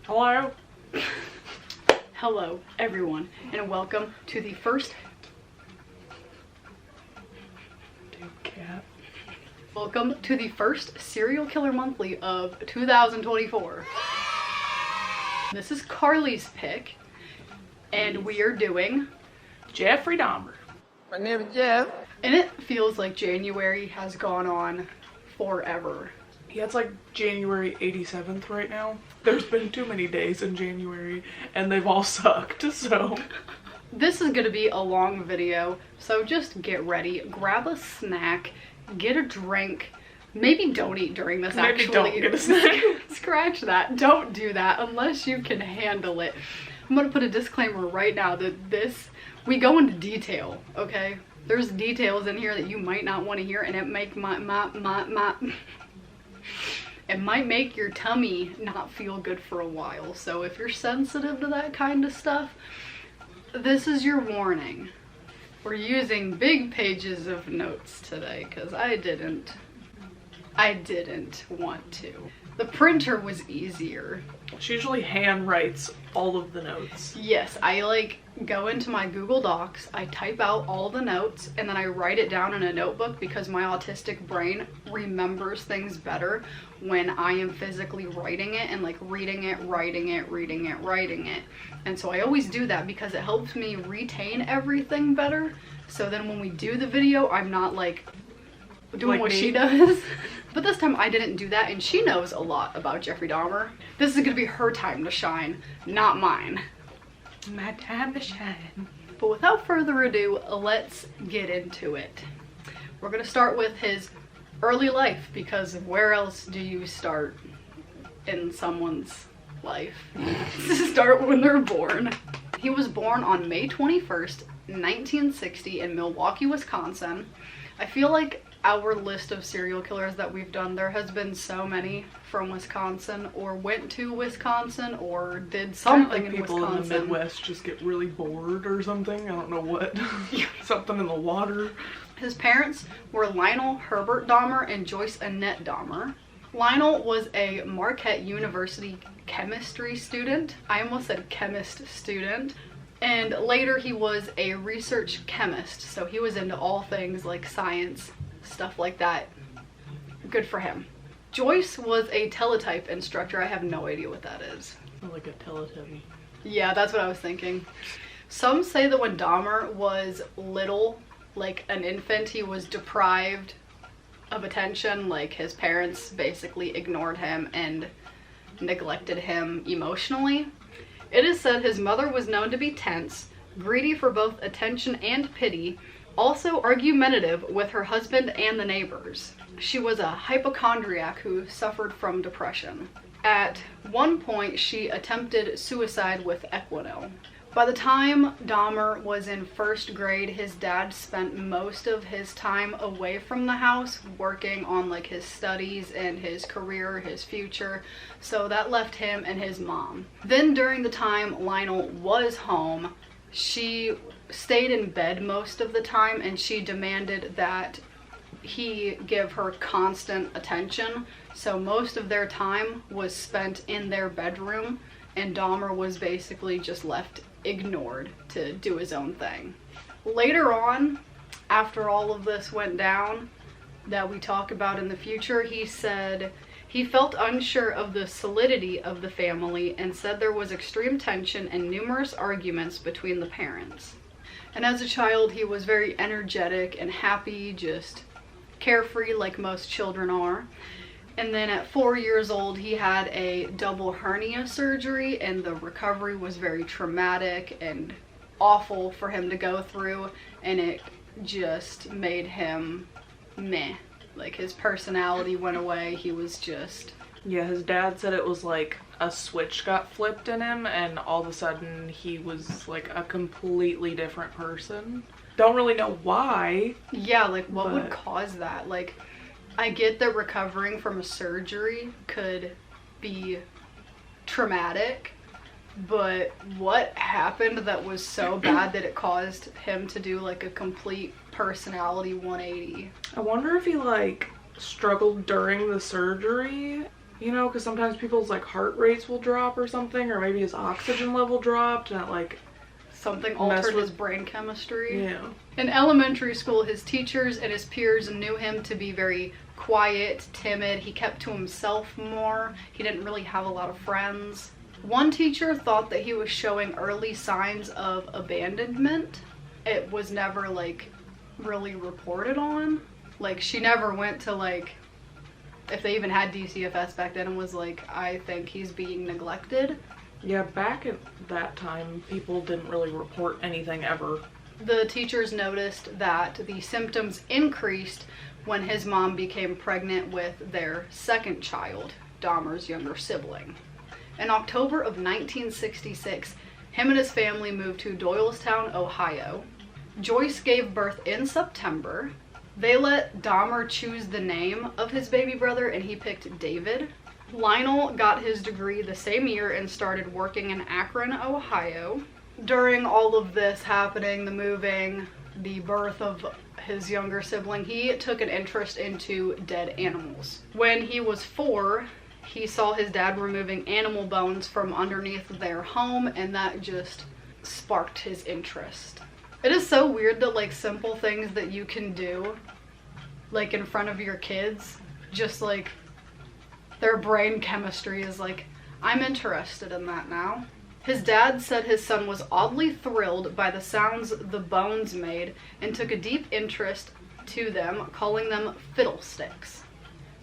Hello? Hello, everyone, and welcome to the first... Cat. Welcome to the first Serial Killer Monthly of 2024. This is Carly's pick, and we are doing... Jeffrey Dahmer. My name is Jeff. And it feels like January has gone on forever. Yeah, it's like January 87th right now. There's been too many days in January, and they've all sucked, so... This is going to be a long video, so just get ready, grab a snack, get a drink. Maybe don't eat during this, Maybe actually. don't get a snack. Scratch that. Don't do that unless you can handle it. I'm going to put a disclaimer right now that we go into detail, okay? There's details in here that you might not want to hear, and it might make your tummy not feel good for a while. So if you're sensitive to that kind of stuff, this is your warning. We're using big pages of notes today because I didn't want to. The printer was easier. She usually hand writes all of the notes. Yes, I go into my Google Docs, I type out all the notes, and then I write it down in a notebook because my autistic brain remembers things better when I am physically writing it and reading it, writing it. And so I always do that because it helps me retain everything better. So then when we do the video, I'm not doing what she does. But this time I didn't do that, and she knows a lot about Jeffrey Dahmer. This is gonna be her time to shine, not mine. My time to shine. But without further ado, let's get into it. We're gonna start with his early life, because where else do you start in someone's life? Start when they're born. He was born on May 21st, 1960 in Milwaukee, Wisconsin. I feel like our list of serial killers that we've done, there has been so many from Wisconsin, or went to Wisconsin, or did something in people Wisconsin. in the Midwest just get really bored or something. I don't know what. Something in the water. His parents were Lionel Herbert Dahmer and Joyce Annette Dahmer. Lionel was a Marquette University chemistry student. I almost said chemist student. And later he was a research chemist, so he was into all things like science, stuff like that. Good for him. Joyce was a teletype instructor. I have no idea what that is. Like a Teletubby. Yeah, that's what I was thinking. Some say that when Dahmer was little, like an infant, he was deprived of attention. Like his parents basically ignored him and neglected him emotionally. It is said his mother was known to be tense, greedy for both attention and pity, also argumentative with her husband and the neighbors. She was a hypochondriac who suffered from depression. At one point, she attempted suicide with Equinol. By the time Dahmer was in first grade, his dad spent most of his time away from the house working on his studies and his career, his future. So that left him and his mom. Then during the time Lionel was home, she stayed in bed most of the time, and she demanded that he give her constant attention. So most of their time was spent in their bedroom, and Dahmer was basically just left ignored to do his own thing. Later on, after all of this went down that we talk about in the future, he said he felt unsure of the solidity of the family and said there was extreme tension and numerous arguments between the parents. And as a child, he was very energetic and happy, just carefree like most children are. And then at 4 years old, he had a double hernia surgery, and the recovery was very traumatic and awful for him to go through, and it just made him meh. His personality went away. He was just... Yeah, his dad said it was like a switch got flipped in him, and all of a sudden he was a completely different person. Don't really know why. Yeah, what would cause that? I get that recovering from a surgery could be traumatic, but what happened that was so bad that it caused him to do a complete personality 180? I wonder if he struggled during the surgery. You know, because sometimes people's like heart rates will drop or something, or maybe his oxygen level dropped and it like something altered his brain chemistry. Yeah. In elementary school, his teachers and his peers knew him to be very quiet, timid. He kept to himself more. He didn't really have a lot of friends. One teacher thought that he was showing early signs of abandonment. It was never like really reported on. Like, she never went to like, if they even had DCFS back then, and was like, I think he's being neglected. Yeah, back at that time, people didn't really report anything ever. The teachers noticed that the symptoms increased when his mom became pregnant with their second child, Dahmer's younger sibling. In October of 1966, him and his family moved to Doylestown, Ohio. Joyce gave birth in September. They let Dahmer choose the name of his baby brother, and he picked David. Lionel got his degree the same year and started working in Akron, Ohio. During all of this happening, the moving, the birth of his younger sibling, he took an interest into dead animals. When he was 4, he saw his dad removing animal bones from underneath their home, and that just sparked his interest. It is so weird that like simple things that you can do like in front of your kids, just like their brain chemistry is like, I'm interested in that now. His dad said his son was oddly thrilled by the sounds the bones made and took a deep interest to them, calling them fiddlesticks.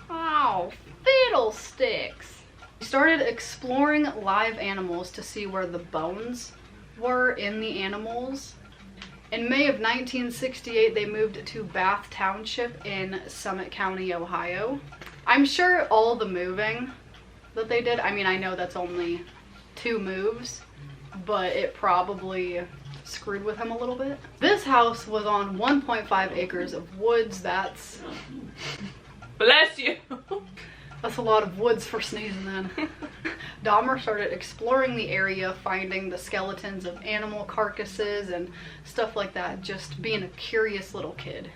Oh, fiddlesticks! He started exploring live animals to see where the bones were in the animals. In May of 1968, they moved to Bath Township in Summit County, Ohio. I'm sure all the moving that they did, I mean, I know that's only 2 moves, but it probably screwed with him a little bit. This house was on 1.5 acres of woods. That's... Bless you! That's a lot of woods for sneezing then. Dahmer started exploring the area, finding the skeletons of animal carcasses and stuff like that, just being a curious little kid.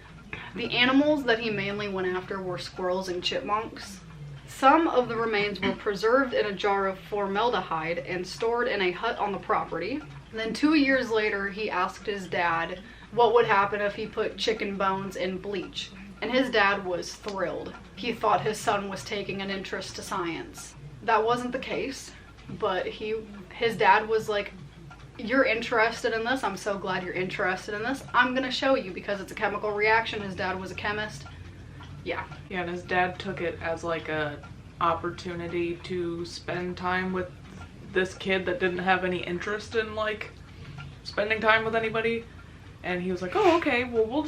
The animals that he mainly went after were squirrels and chipmunks. Some of the remains were preserved in a jar of formaldehyde and stored in a hut on the property. And then 2 years later, he asked his dad what would happen if he put chicken bones in bleach. And his dad was thrilled. He thought his son was taking an interest to science. That wasn't the case, but his dad was like, you're interested in this? I'm so glad you're interested in this. I'm gonna show you because it's a chemical reaction. His dad was a chemist. Yeah. Yeah, and his dad took it as like a opportunity to spend time with this kid that didn't have any interest in like spending time with anybody. And he was like, oh, okay, well,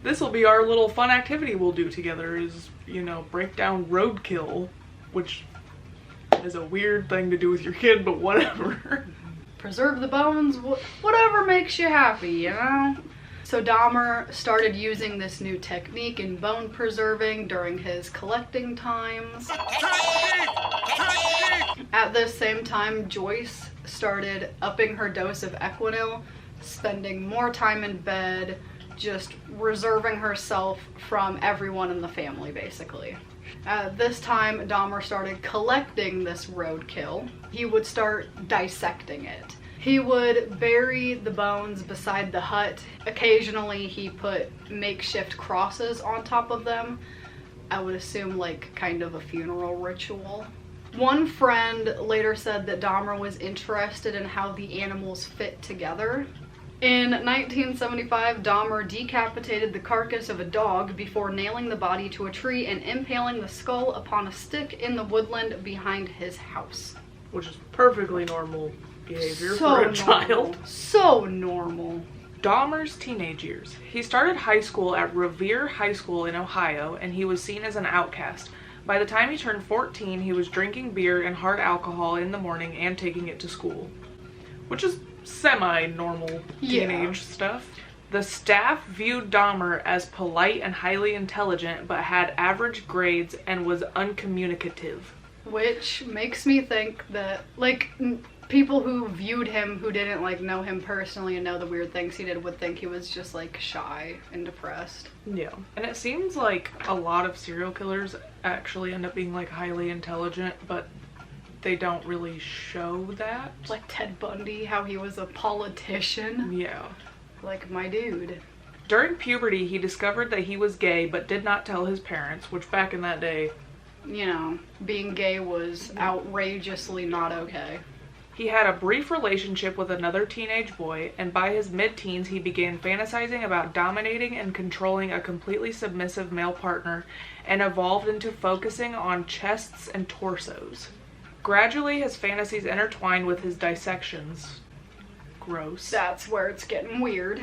this will be our little fun activity we'll do together is, you know, break down roadkill, which is a weird thing to do with your kid, but whatever. Preserve the bones, whatever makes you happy, you know? So Dahmer started using this new technique in bone preserving during his collecting times. At this same time, Joyce started upping her dose of Equinil, spending more time in bed, just reserving herself from everyone in the family, basically. At this time, Dahmer started collecting this roadkill. He would start dissecting it. He would bury the bones beside the hut. Occasionally, he put makeshift crosses on top of them. I would assume like kind of a funeral ritual. One friend later said that Dahmer was interested in how the animals fit together. In 1975, Dahmer decapitated the carcass of a dog before nailing the body to a tree and impaling the skull upon a stick in the woodland behind his house. Which is perfectly normal behavior for a child. So normal. Dahmer's teenage years. He started high school at Revere High School in Ohio, and he was seen as an outcast. By the time he turned 14, he was drinking beer and hard alcohol in the morning and taking it to school. Which is semi-normal teenage stuff. The staff viewed Dahmer as polite and highly intelligent, but had average grades and was uncommunicative. Which makes me think that, like, people who viewed him, who didn't, like, know him personally and know the weird things he did, would think he was just, like, shy and depressed. Yeah. And it seems like a lot of serial killers actually end up being like highly intelligent, but they don't really show that. Like Ted Bundy, how he was a politician. Yeah. Like my dude. During puberty, he discovered that he was gay but did not tell his parents, which back in that day, you know, being gay was outrageously not okay. He had a brief relationship with another teenage boy, and by his mid-teens he began fantasizing about dominating and controlling a completely submissive male partner, and evolved into focusing on chests and torsos. Gradually, his fantasies intertwined with his dissections. Gross. That's where it's getting weird.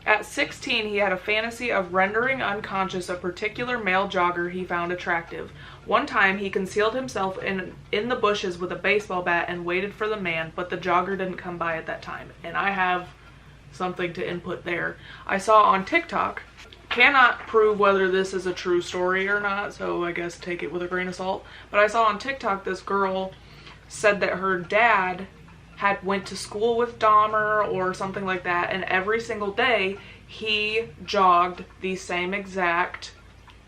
At 16, he had a fantasy of rendering unconscious a particular male jogger he found attractive. One time, he concealed himself in the bushes with a baseball bat and waited for the man, but the jogger didn't come by at that time. And I have something to input there. I saw on TikTok, cannot prove whether this is a true story or not, so I guess take it with a grain of salt, but I saw on TikTok this girl said that her dad had went to school with Dahmer or something like that, and every single day he jogged the same exact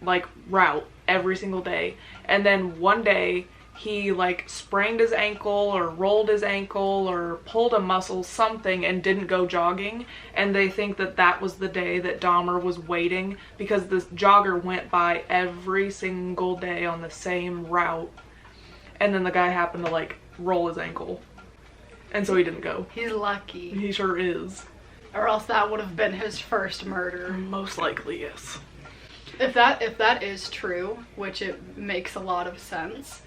like route every single day, and then one day he like sprained his ankle or rolled his ankle or pulled a muscle, something, and didn't go jogging, and they think that that was the day that Dahmer was waiting because this jogger went by every single day on the same route, and then the guy happened to like roll his ankle. And so he didn't go. He's lucky. He sure is. Or else that would have been his first murder. Most likely, yes. If that is true, which it makes a lot of sense,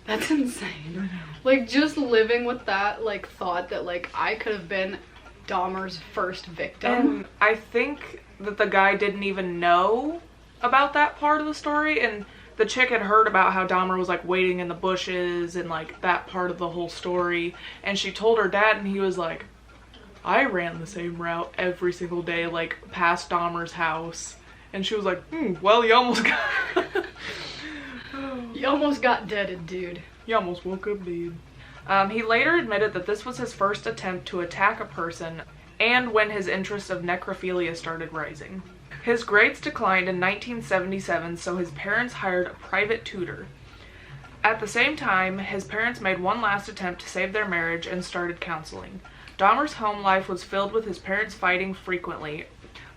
that's insane. Like, just living with that, like, thought that, like, I could have been Dahmer's first victim. And I think that the guy didn't even know about that part of the story, and the chick had heard about how Dahmer was like waiting in the bushes and like that part of the whole story, and she told her dad, and he was like, I ran the same route every single day, like past Dahmer's house. And she was like, well, you almost got you almost got deaded, dude. You almost woke up dead. He later admitted that this was his first attempt to attack a person, and when his interest of necrophilia started rising. His grades declined in 1977, so his parents hired a private tutor. At the same time, his parents made one last attempt to save their marriage and started counseling. Dahmer's home life was filled with his parents fighting frequently.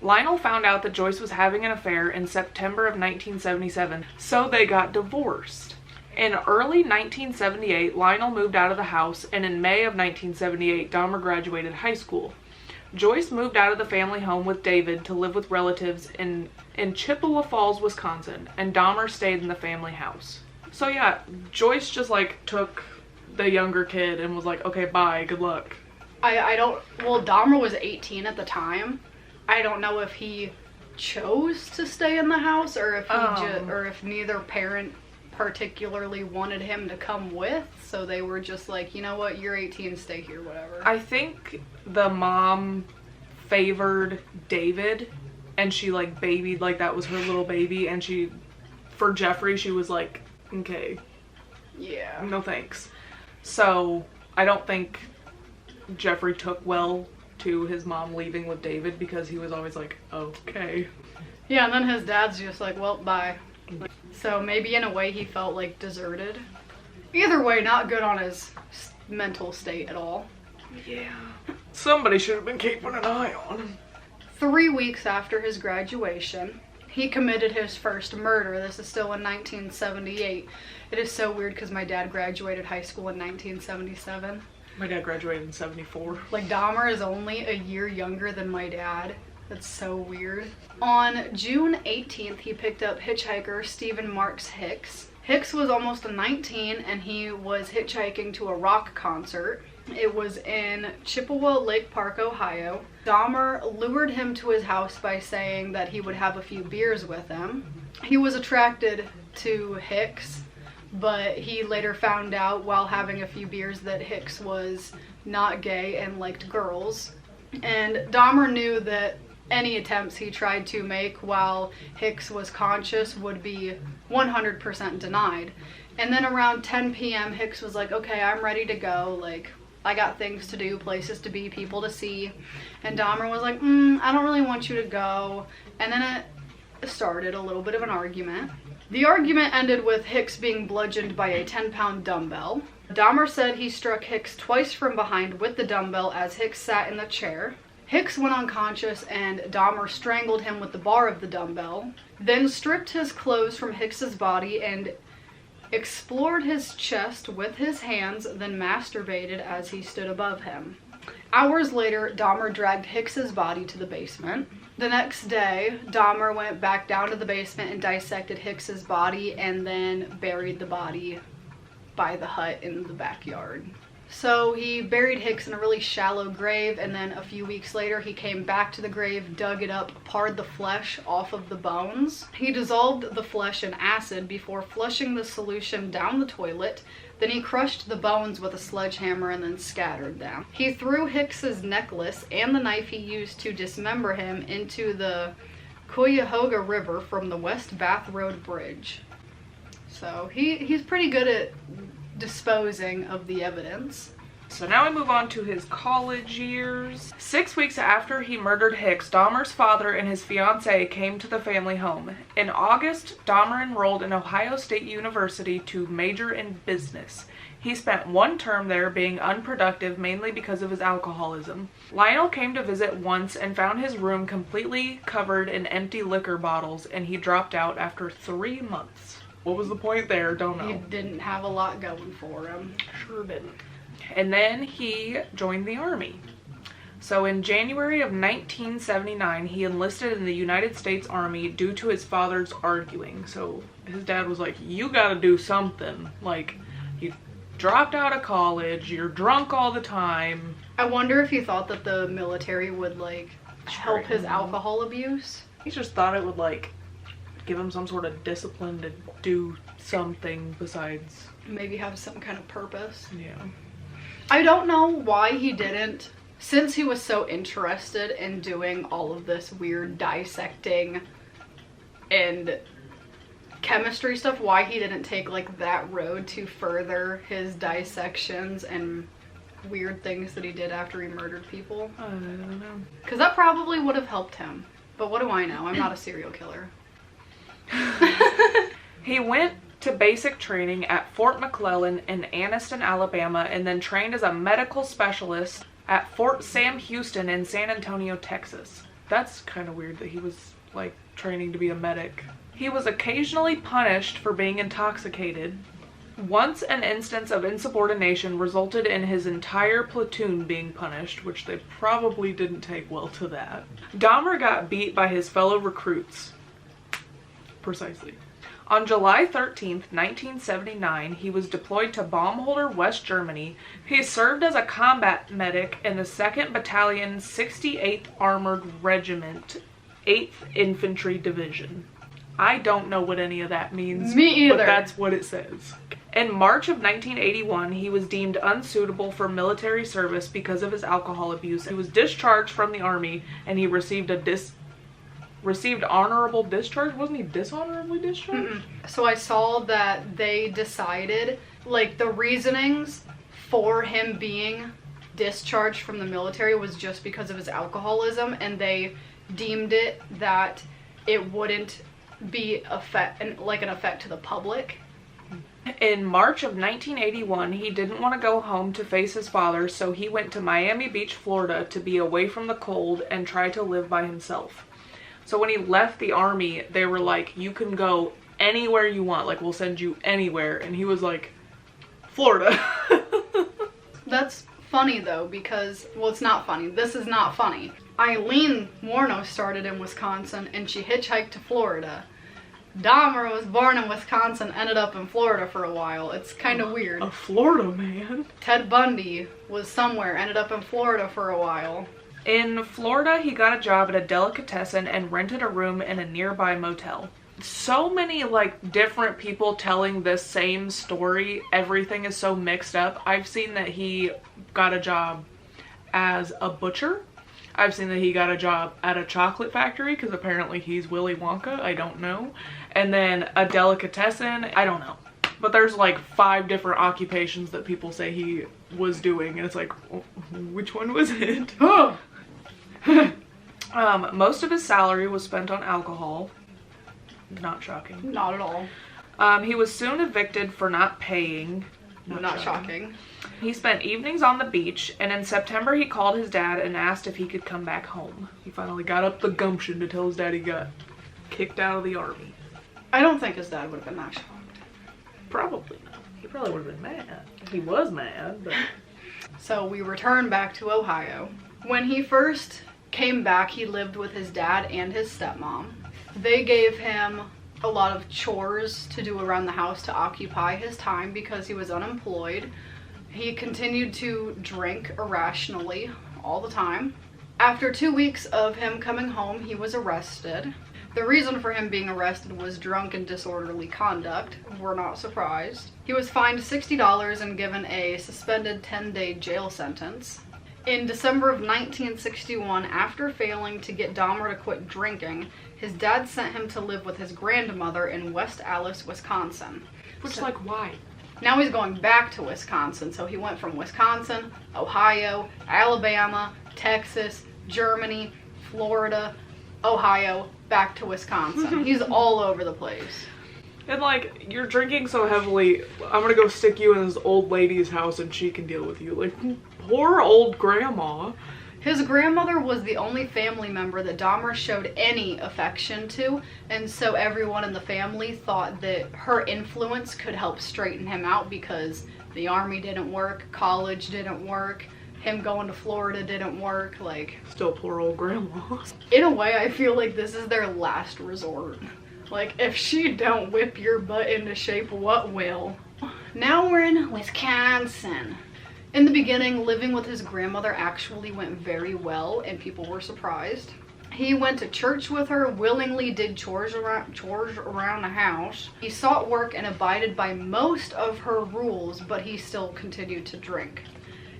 Lionel found out that Joyce was having an affair in September of 1977, so they got divorced. In early 1978, Lionel moved out of the house, and in May of 1978, Dahmer graduated high school. Joyce moved out of the family home with David to live with relatives in Chippewa Falls, Wisconsin, and Dahmer stayed in the family house. So yeah, Joyce just like took the younger kid and was like, okay, bye, good luck. Well, Dahmer was 18 at the time. I don't know if he chose to stay in the house or if or if neither parent particularly wanted him to come with, so they were just like, you know what, you're 18, stay here, whatever. I think the mom favored David, and she like babied, like that was her little baby, and she, for Jeffrey, she was like, okay, yeah, no thanks. So I don't think Jeffrey took well to his mom leaving with David, because he was always like, okay. Yeah, and then his dad's just like, well, bye. So maybe in a way he felt like deserted. Either way, not good on his mental state at all. Yeah. Somebody should have been keeping an eye on him. 3 weeks after his graduation, he committed his first murder. This is still in 1978. It is so weird because my dad graduated high school in 1977. My dad graduated in 74. Like, Dahmer is only a year younger than my dad. That's so weird. On June 18th, he picked up hitchhiker Stephen Marks Hicks. Hicks was almost 19, and he was hitchhiking to a rock concert. It was in Chippewa Lake Park, Ohio. Dahmer lured him to his house by saying that he would have a few beers with him. He was attracted to Hicks, but he later found out while having a few beers that Hicks was not gay and liked girls. And Dahmer knew that any attempts he tried to make while Hicks was conscious would be 100% denied. And then around 10 p.m. Hicks was like, okay, I'm ready to go. Like, I got things to do, places to be, people to see. And Dahmer was like, I don't really want you to go. And then it started a little bit of an argument. The argument ended with Hicks being bludgeoned by a 10-pound dumbbell. Dahmer said he struck Hicks twice from behind with the dumbbell as Hicks sat in the chair. Hicks went unconscious and Dahmer strangled him with the bar of the dumbbell, then stripped his clothes from Hicks's body and explored his chest with his hands, then masturbated as he stood above him. Hours later, Dahmer dragged Hicks's body to the basement. The next day, Dahmer went back down to the basement and dissected Hicks's body and then buried the body by the hut in the backyard. So he buried Hicks in a really shallow grave, and then a few weeks later he came back to the grave, dug it up, pared the flesh off of the bones. He dissolved the flesh in acid before flushing the solution down the toilet. Then he crushed the bones with a sledgehammer and then scattered them. He threw Hicks's necklace and the knife he used to dismember him into the Cuyahoga River from the West Bath Road Bridge. So he's pretty good at disposing of the evidence. So now we move on to his college years. 6 weeks after he murdered Hicks, Dahmer's father and his fiancée came to the family home. In August, Dahmer enrolled in Ohio State University to major in business. He spent 1 term there being unproductive mainly because of his alcoholism. Lionel came to visit once and found his room completely covered in empty liquor bottles, and he dropped out after 3 months. What was the point there? Don't know. He didn't have a lot going for him. Sure didn't. And then he joined the army. So in January of 1979, he enlisted in the United States Army due to his father's arguing. So his dad was like, you gotta do something. Like, you dropped out of college, you're drunk all the time. I wonder if he thought that the military would, like, help his alcohol abuse. He just thought it would, like, give him some sort of discipline to do something besides... Maybe have some kind of purpose. Yeah. I don't know why he didn't, since he was so interested in doing all of this weird dissecting and chemistry stuff, why he didn't take, like, that road to further his dissections and weird things that he did after he murdered people. I don't know. Because that probably would have helped him. But what do I know? I'm not a serial killer. He went to basic training at Fort McClellan in Anniston, Alabama, and then trained as a medical specialist at Fort Sam Houston in San Antonio, Texas. That's kind of weird that he was, like, training to be a medic. He was occasionally punished for being intoxicated. Once an instance of insubordination resulted in his entire platoon being punished, which they probably didn't take well to that. Dahmer got beat by his fellow recruits. Precisely. On July 13th, 1979, he was deployed to Baumholder, West Germany. He served as a combat medic in the 2nd Battalion, 68th Armored Regiment, 8th Infantry Division. I don't know what any of that means. Me either. But that's what it says. In March of 1981, he was deemed unsuitable for military service because of his alcohol abuse. He was discharged from the army, and he received honorable discharge. Wasn't he dishonorably discharged? So I saw that they decided, like, the reasonings for him being discharged from the military was just because of his alcoholism, and they deemed it that it wouldn't be an effect to the public. In March of 1981, he didn't want to go home to face his father, so he went to Miami Beach, Florida to be away from the cold and try to live by himself. So when he left the army, they were like, you can go anywhere you want. Like, we'll send you anywhere. And he was like, Florida. That's funny, though, because, well, it's not funny. This is not funny. Eileen Warno started in Wisconsin, and she hitchhiked to Florida. Dahmer was born in Wisconsin, ended up in Florida for a while. It's kind of weird. A Florida man. Ted Bundy was somewhere, ended up in Florida for a while. In Florida, he got a job at a delicatessen and rented a room in a nearby motel. So many, like, different people telling this same story. Everything is so mixed up. I've seen that he got a job as a butcher. I've seen that he got a job at a chocolate factory, because apparently he's Willy Wonka. I don't know. And then a delicatessen. I don't know. But there's like 5 different occupations that people say he was doing. And it's like, which one was it? Most of his salary was spent on alcohol. Not shocking. Not at all. He was soon evicted for not paying. Not shocking. He spent evenings on the beach, and in September he called his dad and asked if he could come back home. He finally got up the gumption to tell his dad he got kicked out of the army. I don't think his dad would have been that shocked. Probably not. He probably would have been mad. He was mad, but... So we return back to Ohio. When he first came back, he lived with his dad and his stepmom. They gave him a lot of chores to do around the house to occupy his time because he was unemployed. He continued to drink irrationally all the time. After 2 weeks of him coming home, he was arrested. The reason for him being arrested was drunk and disorderly conduct. We're not surprised. He was fined $60 and given a suspended 10-day jail sentence. In December of 1961, after failing to get Dahmer to quit drinking, his dad sent him to live with his grandmother in West Allis, Wisconsin. Which, like, why? Now he's going back to Wisconsin, so he went from Wisconsin, Ohio, Alabama, Texas, Germany, Florida, Ohio, back to Wisconsin. He's all over the place. And, like, you're drinking so heavily, I'm gonna go stick you in this old lady's house and she can deal with you. Like, poor old grandma. His grandmother was the only family member that Dahmer showed any affection to, and so everyone in the family thought that her influence could help straighten him out because the army didn't work, college didn't work, him going to Florida didn't work, like... Still poor old grandma. In a way, I feel like this is their last resort. Like, if she don't whip your butt into shape, what will? Now we're in Wisconsin. In the beginning, living with his grandmother actually went very well, and people were surprised. He went to church with her, willingly did chores around the house. He sought work and abided by most of her rules, but he still continued to drink.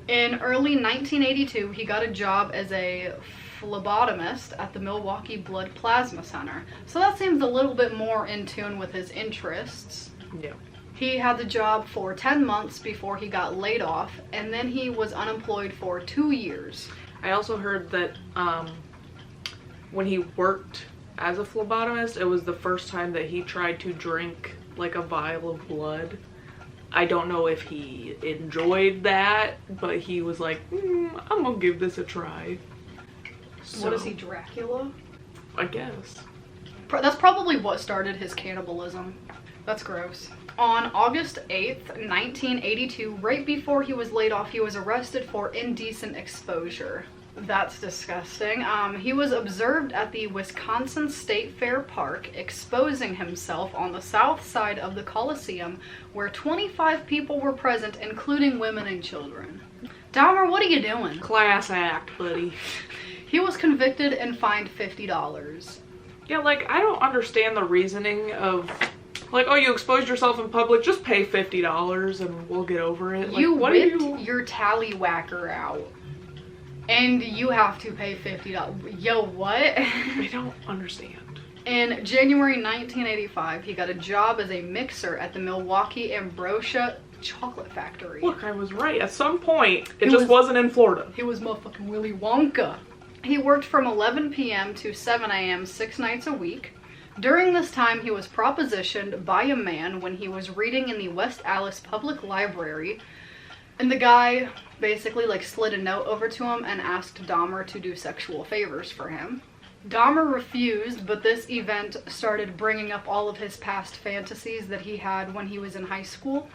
In early 1982, he got a job as a phlebotomist at the Milwaukee Blood Plasma Center. So that seems a little bit more in tune with his interests. Yeah. He had the job for 10 months before he got laid off, and then he was unemployed for 2 years. I also heard that when he worked as a phlebotomist, it was the first time that he tried to drink like a vial of blood. I don't know if he enjoyed that, but he was like, I'm gonna give this a try. So, what is he, Dracula? I guess. That's probably what started his cannibalism. That's gross. On August 8th, 1982, right before he was laid off, he was arrested for indecent exposure. That's disgusting. He was observed at the Wisconsin State Fair Park, exposing himself on the south side of the Coliseum, where 25 people were present, including women and children. Dahmer, what are you doing? Class act, buddy. He was convicted and fined $50. Yeah, like, I don't understand the reasoning of, like, oh, you exposed yourself in public, just pay $50 and we'll get over it. Like, You what whipped your tallywhacker out, and you have to pay $50. Yo, what? I don't understand. In January 1985, he got a job as a mixer at the Milwaukee Ambrosia Chocolate Factory. Look, I was right. At some point, it just wasn't in Florida. He was motherfucking Willy Wonka. He worked from 11 p.m. to 7 a.m. 6 nights a week. During this time, he was propositioned by a man when he was reading in the West Allis Public Library, and the guy basically like slid a note over to him and asked Dahmer to do sexual favors for him. Dahmer refused, but this event started bringing up all of his past fantasies that he had when he was in high school.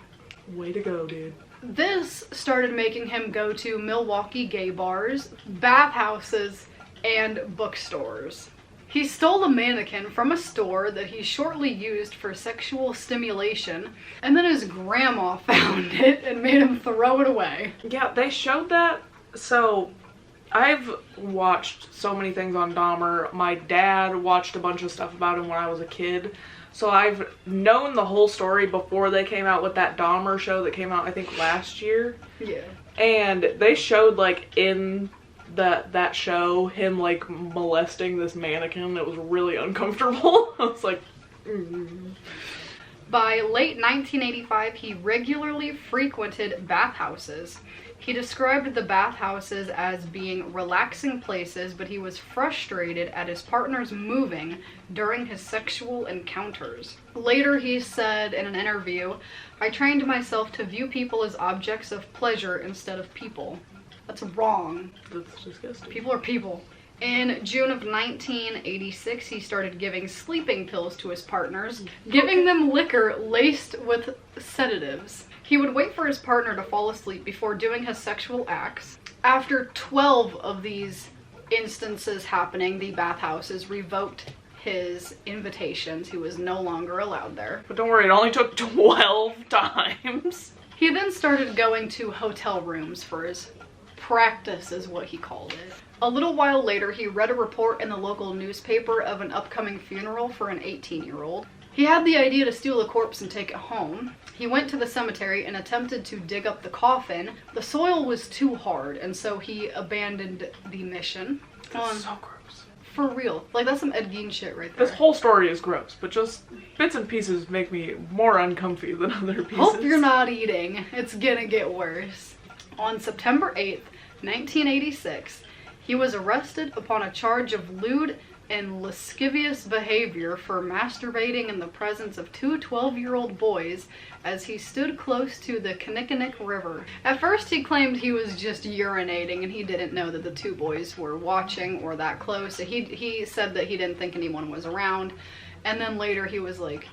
Way to go, dude. This started making him go to Milwaukee gay bars, bathhouses, and bookstores. He stole a mannequin from a store that he shortly used for sexual stimulation, and then his grandma found it and made him throw it away. Yeah, they showed that. So, I've watched so many things on Dahmer. My dad watched a bunch of stuff about him when I was a kid. So I've known the whole story before they came out with that Dahmer show that came out, I think, last year. Yeah. And they showed, like, in that show, him, like, molesting this mannequin. It was really uncomfortable. I was like, By late 1985, he regularly frequented bathhouses. He described the bathhouses as being relaxing places, but he was frustrated at his partner's moving during his sexual encounters. Later, he said in an interview, "I trained myself to view people as objects of pleasure instead of people." That's wrong. That's disgusting. People are people. In June of 1986, he started giving sleeping pills to his partners, giving them liquor laced with sedatives. He would wait for his partner to fall asleep before doing his sexual acts. After 12 of these instances happening, the bathhouses revoked his invitations. He was no longer allowed there. But don't worry, it only took 12 times. He then started going to hotel rooms for his practice, is what he called it. A little while later, he read a report in the local newspaper of an upcoming funeral for an 18-year-old. He had the idea to steal the corpse and take it home. He went to the cemetery and attempted to dig up the coffin. The soil was too hard, and so he abandoned the mission. That's so gross. For real. Like, that's some Ed Gein shit right there. This whole story is gross, but just bits and pieces make me more uncomfy than other pieces. Hope you're not eating. It's gonna get worse. On September 8th, 1986, he was arrested upon a charge of lewd and lascivious behavior for masturbating in the presence of two 12-year-old boys as he stood close to the Kinnickinnick River. At first, he claimed he was just urinating and he didn't know that the two boys were watching or that close. He said that he didn't think anyone was around, and then later he was like,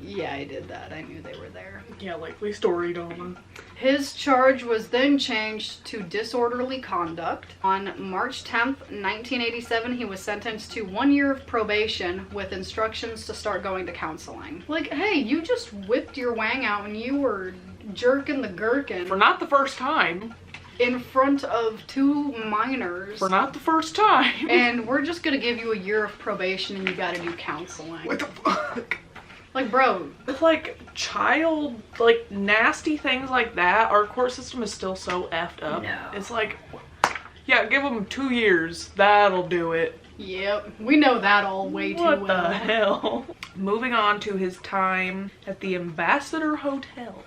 "Yeah, I did that. I knew they were there." Yeah, likely story, Dahmer. His charge was then changed to disorderly conduct. On March 10th, 1987, he was sentenced to 1 year of probation with instructions to start going to counseling. Like, hey, you just whipped your wang out and you were jerking the gherkin. For not the first time. In front of two minors. For not the first time. And we're just gonna give you a year of probation and you gotta do counseling. What the fuck? Like, bro. With, like, child, like, nasty things like that, our court system is still so effed up. No. It's like, yeah, give them 2 years. That'll do it. Yep. We know that all way too well. What the hell? Moving on to his time at the Ambassador Hotel.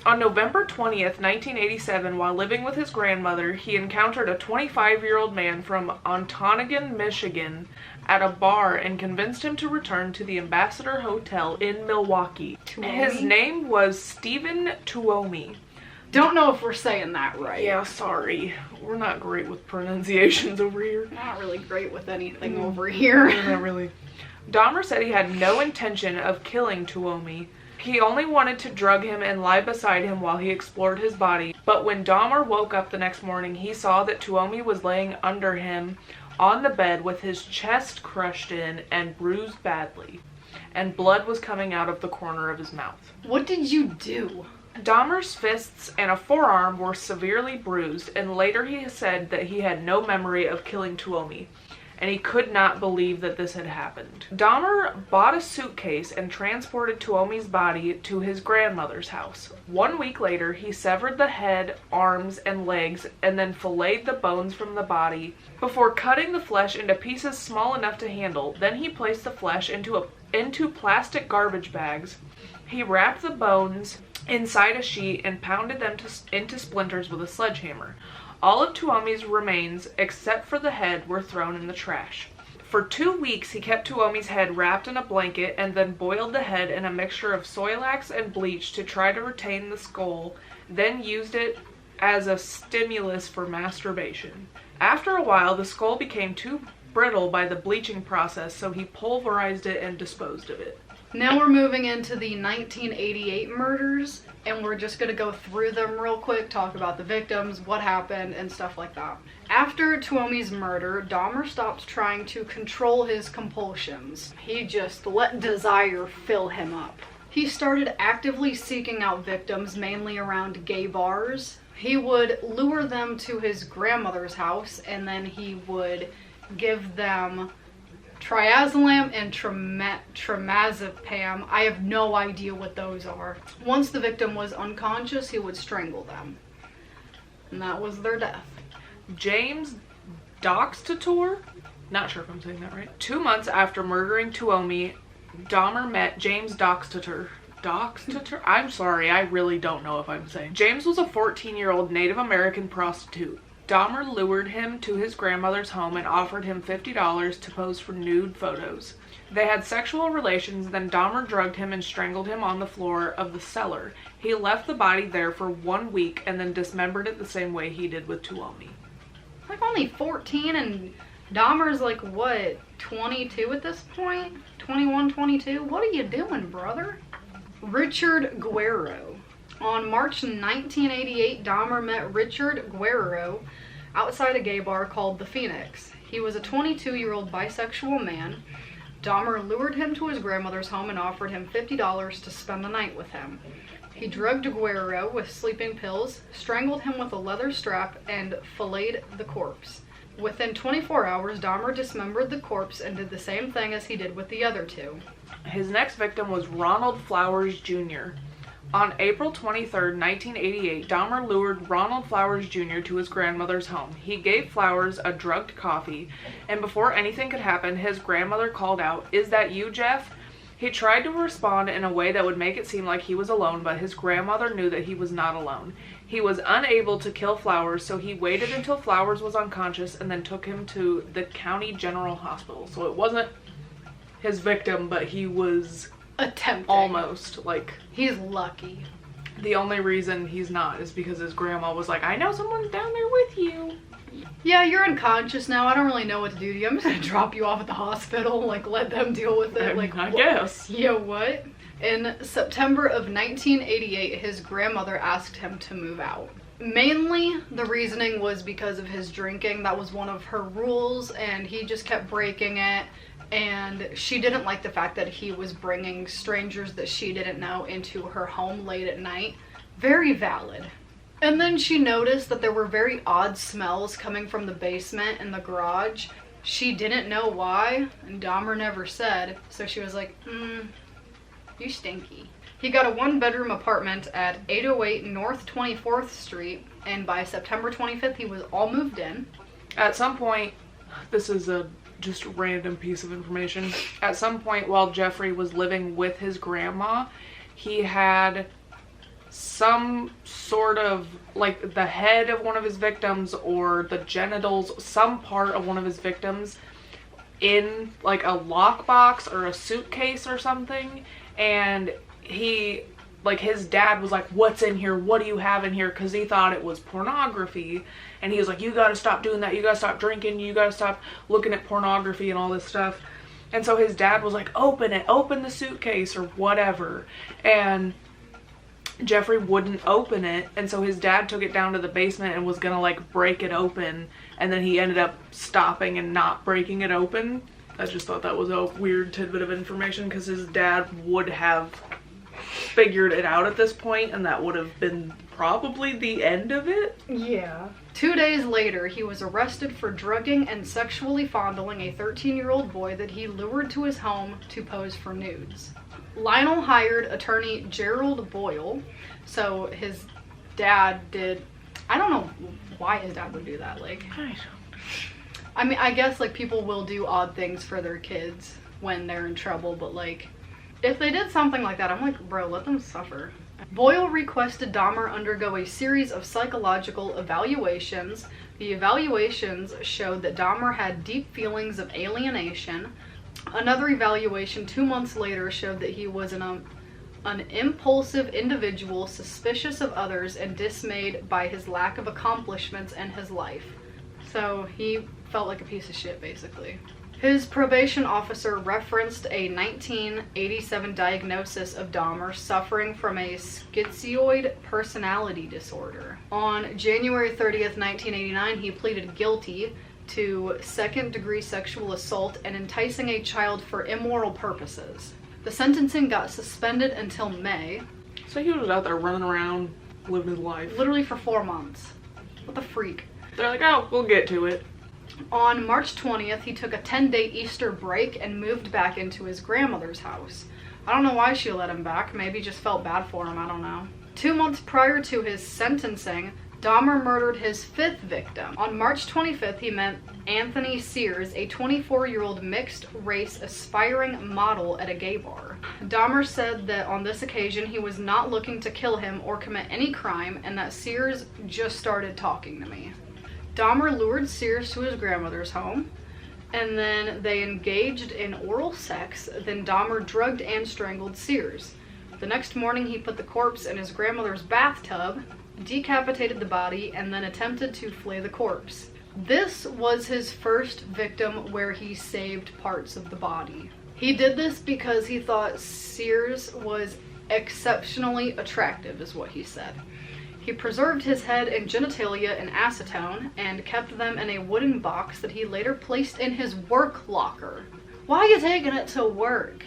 On November 20th, 1987, while living with his grandmother, he encountered a 25-year-old man from Ontonagon, Michigan, at a bar and convinced him to return to the Ambassador Hotel in Milwaukee. Tuomi? His name was Stephen Tuomi. Don't know if we're saying that right. Yeah, sorry. We're not great with pronunciations over here. Not really great with anything over here. Not really. Dahmer said he had no intention of killing Tuomi. He only wanted to drug him and lie beside him while he explored his body. But when Dahmer woke up the next morning, he saw that Tuomi was laying under him on the bed with his chest crushed in and bruised badly, and blood was coming out of the corner of his mouth. What did you do? Dahmer's fists and a forearm were severely bruised, and later he said that he had no memory of killing Tuomi, and he could not believe that this had happened. Dahmer bought a suitcase and transported Tuomi's body to his grandmother's house. 1 week later, he severed the head, arms, and legs, and then filleted the bones from the body before cutting the flesh into pieces small enough to handle. Then he placed the flesh into plastic garbage bags. He wrapped the bones inside a sheet and pounded them into splinters with a sledgehammer. All of Tuomi's remains, except for the head, were thrown in the trash. For 2 weeks, he kept Tuomi's head wrapped in a blanket and then boiled the head in a mixture of soilax and bleach to try to retain the skull, then used it as a stimulus for masturbation. After a while, the skull became too brittle by the bleaching process, so he pulverized it and disposed of it. Now we're moving into the 1988 murders, and we're just going to go through them real quick, talk about the victims, what happened, and stuff like that. After Tuomi's murder, Dahmer stopped trying to control his compulsions. He just let desire fill him up. He started actively seeking out victims, mainly around gay bars. He would lure them to his grandmother's house, and then he would give them triazolam and trimazepam. I have no idea what those are. Once the victim was unconscious, he would strangle them. And that was their death. James Doxtator? Not sure if I'm saying that right. 2 months after murdering Tuomi, Dahmer met James Doxtator. I'm sorry, I really don't know if I'm saying. James was a 14-year-old Native American prostitute. Dahmer lured him to his grandmother's home and offered him $50 to pose for nude photos. They had sexual relations, then Dahmer drugged him and strangled him on the floor of the cellar. He left the body there for 1 week and then dismembered it the same way he did with Tuomi. Like only 14 and Dahmer's like, what, 22 at this point? 21, 22? What are you doing, brother? Richard Guerrero. On March 1988, Dahmer met Richard Guerrero outside a gay bar called The Phoenix. He was a 22-year-old bisexual man. Dahmer lured him to his grandmother's home and offered him $50 to spend the night with him. He drugged Guerrero with sleeping pills, strangled him with a leather strap, and filleted the corpse. Within 24 hours, Dahmer dismembered the corpse and did the same thing as he did with the other two. His next victim was Ronald Flowers Jr. On April 23, 1988, Dahmer lured Ronald Flowers Jr. to his grandmother's home. He gave Flowers a drugged coffee, and before anything could happen, his grandmother called out, "Is that you, Jeff?" He tried to respond in a way that would make it seem like he was alone, but his grandmother knew that he was not alone. He was unable to kill Flowers, so he waited until Flowers was unconscious and then took him to the county general hospital. So it wasn't his victim, but he was attempting. Almost. Like, he's lucky. The only reason he's not is because his grandma was like, "I know someone's down there with you." Yeah, you're unconscious now. I don't really know what to do to you. I'm just gonna drop you off at the hospital. Like, let them deal with it. Like, I guess. Yeah, what? In September of 1988, his grandmother asked him to move out. Mainly, the reasoning was because of his drinking. That was one of her rules, and he just kept breaking it. And she didn't like the fact that he was bringing strangers that she didn't know into her home late at night. Very valid. And then she noticed that there were very odd smells coming from the basement and the garage. She didn't know why, and Dahmer never said, so she was like, you stinky. He got a one-bedroom apartment at 808 North 24th Street, and by September 25th, he was all moved in. At some point, this is a just random piece of information. At some point while Jeffrey was living with his grandma, he had some sort of, like, the head of one of his victims or the genitals, some part of one of his victims in like a lockbox or a suitcase or something, and he, like, his dad was like, "What's in here? What do you have in here?" Because he thought it was pornography. And he was like, "You gotta stop doing that. You gotta stop drinking. You gotta stop looking at pornography and all this stuff." And so his dad was like, "Open it. Open the suitcase," or whatever. And Jeffrey wouldn't open it. And so his dad took it down to the basement and was gonna, like, break it open. And then he ended up stopping and not breaking it open. I just thought that was a weird tidbit of information because his dad would have figured it out at this point, and that would have been probably the end of it. Yeah. 2 days later, he was arrested for drugging and sexually fondling a 13-year-old boy that he lured to his home to pose for nudes. Lionel hired attorney Gerald Boyle, so his dad did, I don't know why his dad would do that, like, I mean, I guess, like, people will do odd things for their kids when they're in trouble, but, like, if they did something like that, I'm like, bro, let them suffer. Boyle requested Dahmer undergo a series of psychological evaluations. The evaluations showed that Dahmer had deep feelings of alienation. Another evaluation 2 months later showed that he was an impulsive individual, suspicious of others, and dismayed by his lack of accomplishments in his life. So he felt like a piece of shit, basically. His probation officer referenced a 1987 diagnosis of Dahmer suffering from a schizoid personality disorder. On January 30th, 1989, he pleaded guilty to second-degree sexual assault and enticing a child for immoral purposes. The sentencing got suspended until May. So he was out there running around, living his life. Literally for 4 months. What the freak? They're like, "Oh, we'll get to it." On March 20th, he took a 10-day Easter break and moved back into his grandmother's house. I don't know why she let him back. Maybe just felt bad for him. I don't know. 2 months prior to his sentencing, Dahmer murdered his 5th victim. On March 25th, he met Anthony Sears, a 24-year-old mixed-race aspiring model at a gay bar. Dahmer said that on this occasion he was not looking to kill him or commit any crime, and that Sears just started talking to me. Dahmer lured Sears to his grandmother's home, and then they engaged in oral sex. Then Dahmer drugged and strangled Sears. The next morning he put the corpse in his grandmother's bathtub, decapitated the body, and then attempted to flay the corpse. This was his first victim where he saved parts of the body. He did this because he thought Sears was exceptionally attractive, is what he said. He preserved his head and genitalia in acetone and kept them in a wooden box that he later placed in his work locker. Why are you taking it to work?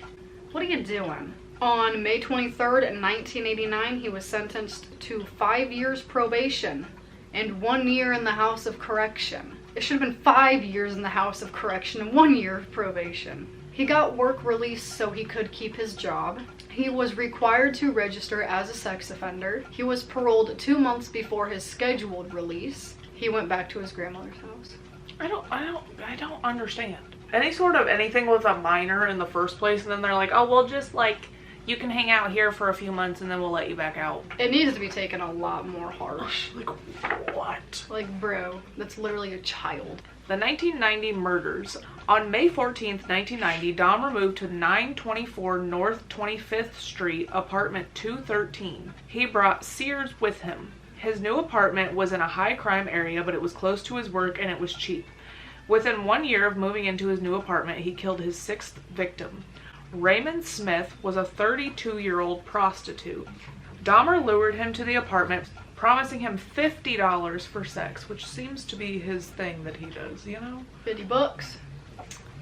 What are you doing? On May 23rd, 1989, he was sentenced to 5 years probation and 1 year in the House of Correction. It should have been 5 years in the House of Correction and 1 year of probation. He got work release so he could keep his job. He was required to register as a sex offender. He was paroled 2 months before his scheduled release. He went back to his grandmother's house. I don't understand. Any sort of anything with a minor in the first place, and then they're like, oh, well, just like, you can hang out here for a few months and then we'll let you back out. It needs to be taken a lot more harsh. Like, what? Like, bro, that's literally a child. The 1990 murders. On May 14th, 1990, Dahmer moved to 924 North 25th Street, apartment 213. He brought Sears with him. His new apartment was in a high crime area, but it was close to his work and it was cheap. Within 1 year of moving into his new apartment, he killed his 6th victim. Raymond Smith was a 32-year-old prostitute. Dahmer lured him to the apartment, promising him $50 for sex, which seems to be his thing that he does, you know? $50.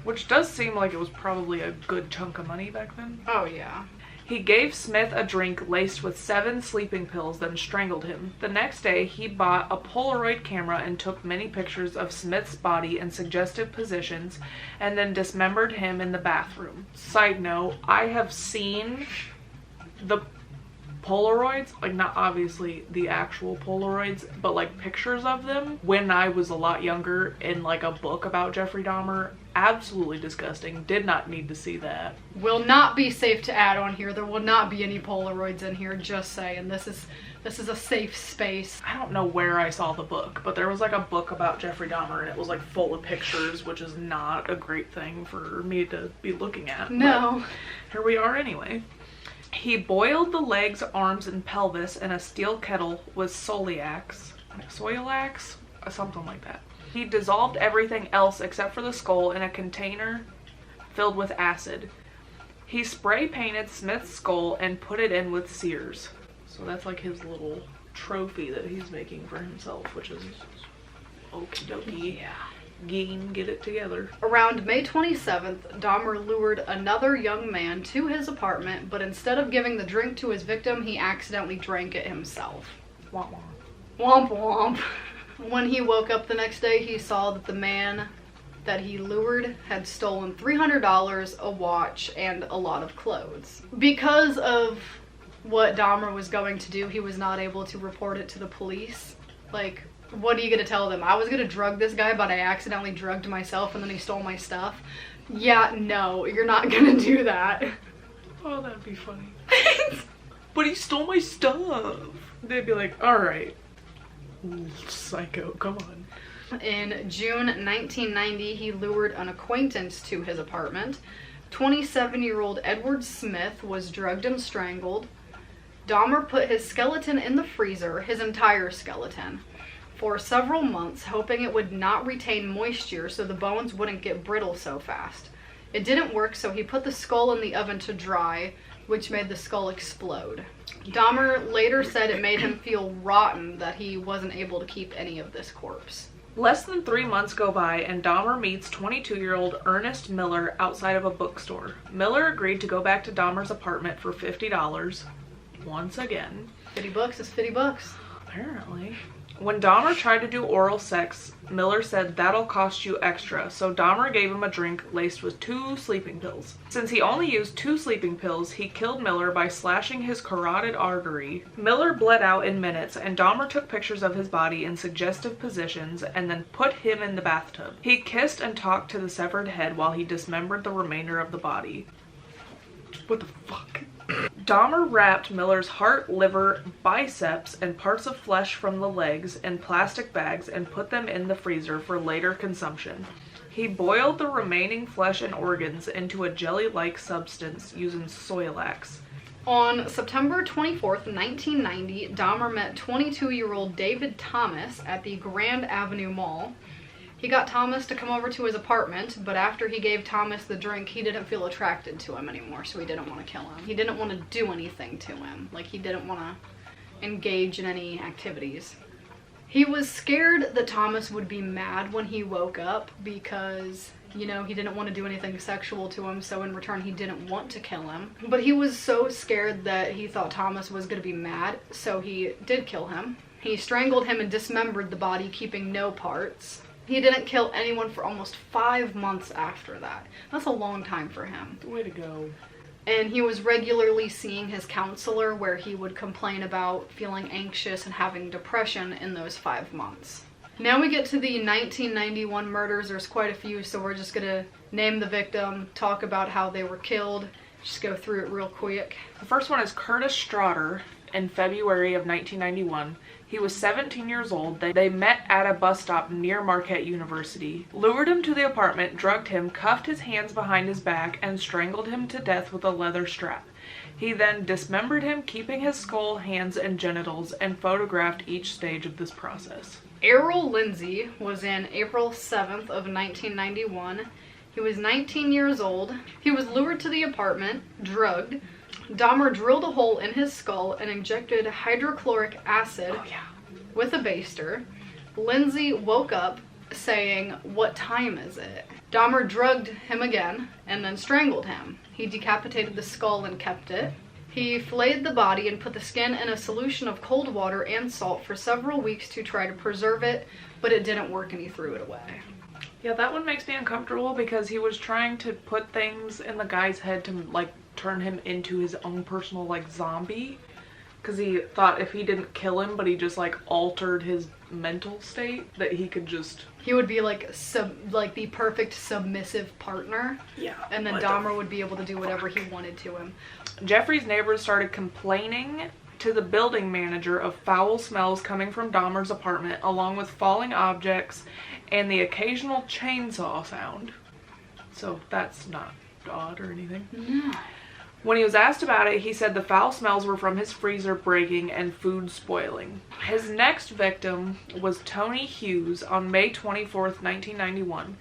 Which does seem like it was probably a good chunk of money back then. Oh, yeah. He gave Smith a drink laced with 7 sleeping pills, then strangled him. The next day, he bought a Polaroid camera and took many pictures of Smith's body in suggestive positions, and then dismembered him in the bathroom. Side note, I have seen the Polaroids, like not obviously the actual Polaroids, but like pictures of them when I was a lot younger in like a book about Jeffrey Dahmer. Absolutely disgusting. Did not need to see that. Will not be safe to add on here. There will not be any Polaroids in here, just saying. This is a safe space. I don't know where I saw the book, but there was like a book about Jeffrey Dahmer and it was like full of pictures, which is not a great thing for me to be looking at. No. But here we are anyway. He boiled the legs, arms, and pelvis in a steel kettle with soliax, something like that. He dissolved everything else except for the skull in a container filled with acid. He spray painted Smith's skull and put it in with Sears. So that's like his little trophy that he's making for himself, which is okie dokie. Yeah. Get it together. Around May 27th, Dahmer lured another young man to his apartment, but instead of giving the drink to his victim, he accidentally drank it himself. Womp womp. Womp womp. When he woke up the next day, he saw that the man that he lured had stolen $300, a watch, and a lot of clothes. Because of what Dahmer was going to do, he was not able to report it to the police. Like, what are you gonna tell them? I was gonna drug this guy, but I accidentally drugged myself and then he stole my stuff. Yeah, no, you're not gonna do that. Oh, that'd be funny. But he stole my stuff. They'd be like, alright, psycho, come on. In June 1990, he lured an acquaintance to his apartment. 27-year-old Edward Smith was drugged and strangled. Dahmer put his skeleton in the freezer, his entire skeleton, for several months, hoping it would not retain moisture so the bones wouldn't get brittle so fast. It didn't work, so he put the skull in the oven to dry, which made the skull explode. Dahmer later said it made him feel rotten that he wasn't able to keep any of this corpse. Less than 3 months go by and Dahmer meets 22-year-old Ernest Miller outside of a bookstore. Miller agreed to go back to Dahmer's apartment for $50 once again. $50 is $50. Apparently. When Dahmer tried to do oral sex, Miller said that'll cost you extra, so Dahmer gave him a drink laced with 2 sleeping pills. Since he only used 2 sleeping pills, he killed Miller by slashing his carotid artery. Miller bled out in minutes, and Dahmer took pictures of his body in suggestive positions and then put him in the bathtub. He kissed and talked to the severed head while he dismembered the remainder of the body. What the fuck? Dahmer wrapped Miller's heart, liver, biceps, and parts of flesh from the legs in plastic bags and put them in the freezer for later consumption. He boiled the remaining flesh and organs into a jelly-like substance using Soilax. On September 24th, 1990, Dahmer met 22-year-old David Thomas at the Grand Avenue Mall. He got Thomas to come over to his apartment, but after he gave Thomas the drink, he didn't feel attracted to him anymore, so he didn't want to kill him. He didn't want to do anything to him. Like, he didn't want to engage in any activities. He was scared that Thomas would be mad when he woke up because, you know, he didn't want to do anything sexual to him, so in return he didn't want to kill him. But he was so scared that he thought Thomas was going to be mad, so he did kill him. He strangled him and dismembered the body, keeping no parts. He didn't kill anyone for almost 5 months after that. That's a long time for him. Way to go. And he was regularly seeing his counselor, where he would complain about feeling anxious and having depression in those 5 months. Now we get to the 1991 murders. There's quite a few, so we're just gonna name the victim, talk about how they were killed, just go through it real quick. The first one is Curtis Strotter in February of 1991. He was 17 years old. They met at a bus stop near Marquette University, lured him to the apartment, drugged him, cuffed his hands behind his back, and strangled him to death with a leather strap. He then dismembered him, keeping his skull, hands, and genitals, and photographed each stage of this process. Errol Lindsay was in April 7th of 1991. He was 19 years old. He was lured to the apartment, drugged. Dahmer drilled a hole in his skull and injected hydrochloric acid with a baster. Lindsay woke up saying, "What time is it?" Dahmer drugged him again and then strangled him. He decapitated the skull and kept it. He filleted the body and put the skin in a solution of cold water and salt for several weeks to try to preserve it, but it didn't work and he threw it away. Yeah, that one makes me uncomfortable because he was trying to put things in the guy's head to, like, turn him into his own personal, like, zombie. Because he thought if he didn't kill him, but he just, like, altered his mental state, that he could just... He would be, like, the perfect submissive partner. Yeah. And then Dahmer would be able to do whatever he wanted to him. Jeffrey's neighbors started complaining to the building manager of foul smells coming from Dahmer's apartment, along with falling objects and the occasional chainsaw sound. So that's not odd or anything. No. When he was asked about it, he said the foul smells were from his freezer breaking and food spoiling. His next victim was Tony Hughes on May 24th, 1991.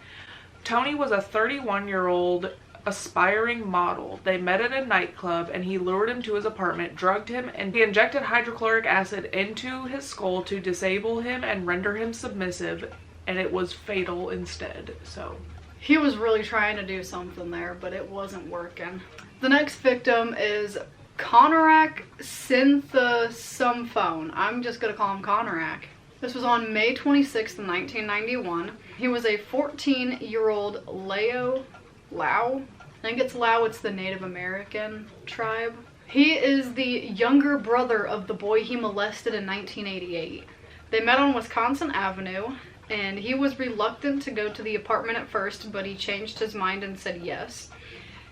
Tony was a 31-year-old aspiring model. They met at a nightclub and he lured him to his apartment, drugged him, and he injected hydrochloric acid into his skull to disable him and render him submissive, and it was fatal instead. So he was really trying to do something there, but it wasn't working. The next victim is Conorak Synthesumphone. I'm just gonna call him Conorak. This was on May 26th, 1991. He was a 14-year-old Lao. I think it's Lao, it's the Native American tribe. He is the younger brother of the boy he molested in 1988. They met on Wisconsin Avenue, and he was reluctant to go to the apartment at first, but he changed his mind and said yes.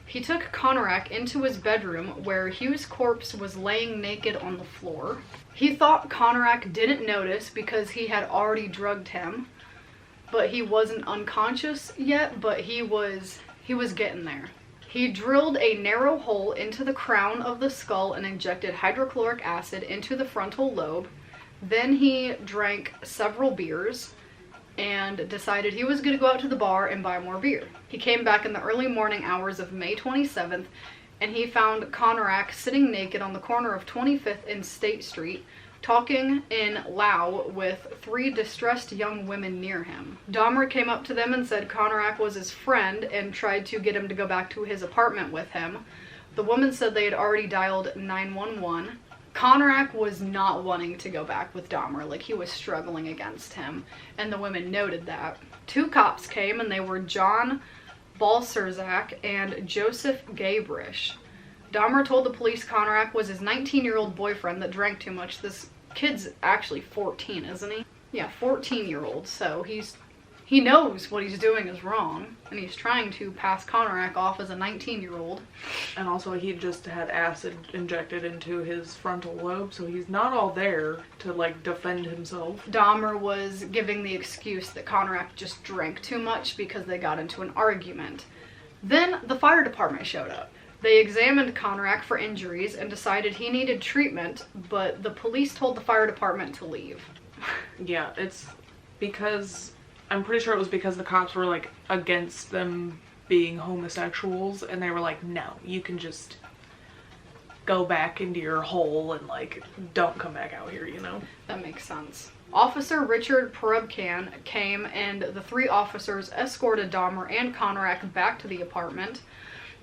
He took Conorak into his bedroom, where Hughes' corpse was laying naked on the floor. He thought Conorak didn't notice because he had already drugged him, but he wasn't unconscious yet, but he was getting there. He drilled a narrow hole into the crown of the skull and injected hydrochloric acid into the frontal lobe. Then he drank several beers and decided he was going to go out to the bar and buy more beer. He came back in the early morning hours of May 27th, and he found Conorak sitting naked on the corner of 25th and State Street, talking in Lao with 3 distressed young women near him. Dahmer came up to them and said Conorak was his friend and tried to get him to go back to his apartment with him. The woman said they had already dialed 911. Conorak was not wanting to go back with Dahmer, like he was struggling against him, and the women noted that. 2 cops came, and they were John Balserzak and Joseph Gabrish. Dahmer told the police Conorak was his 19-year-old boyfriend that drank too much. This kid's actually 14, isn't he? Yeah, 14-year-old, so he's He knows what he's doing is wrong, and he's trying to pass Konarak off as a 19-year-old. And also, he just had acid injected into his frontal lobe, so he's not all there to, like, defend himself. Dahmer was giving the excuse that Konarak just drank too much because they got into an argument. Then the fire department showed up. They examined Konarak for injuries and decided he needed treatment, but the police told the fire department to leave. Yeah, it's because... I'm pretty sure it was because the cops were, like, against them being homosexuals, and they were like, no, you can just go back into your hole and, like, don't come back out here, you know? That makes sense. Officer Richard Perubkan came, and the 3 officers escorted Dahmer and Konarak back to the apartment.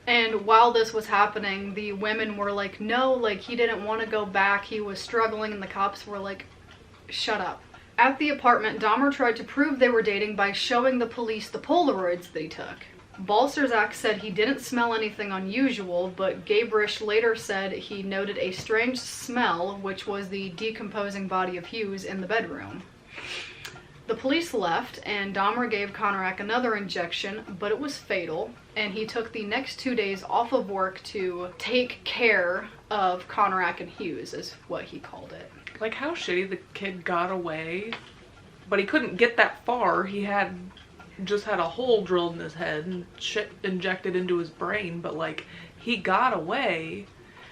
And while this was happening, the women were like, no, like, he didn't want to go back, he was struggling, and the cops were like, shut up. At the apartment, Dahmer tried to prove they were dating by showing the police the Polaroids that he took. Balcerzak said he didn't smell anything unusual, but Gabrish later said he noted a strange smell, which was the decomposing body of Hughes in the bedroom. The police left, and Dahmer gave Konarak another injection, but it was fatal, and he took the next 2 days off of work to take care of Konarak and Hughes, is what he called it. Like, how shitty the kid got away, but he couldn't get that far. He just had a hole drilled in his head and shit injected into his brain, but, like, he got away,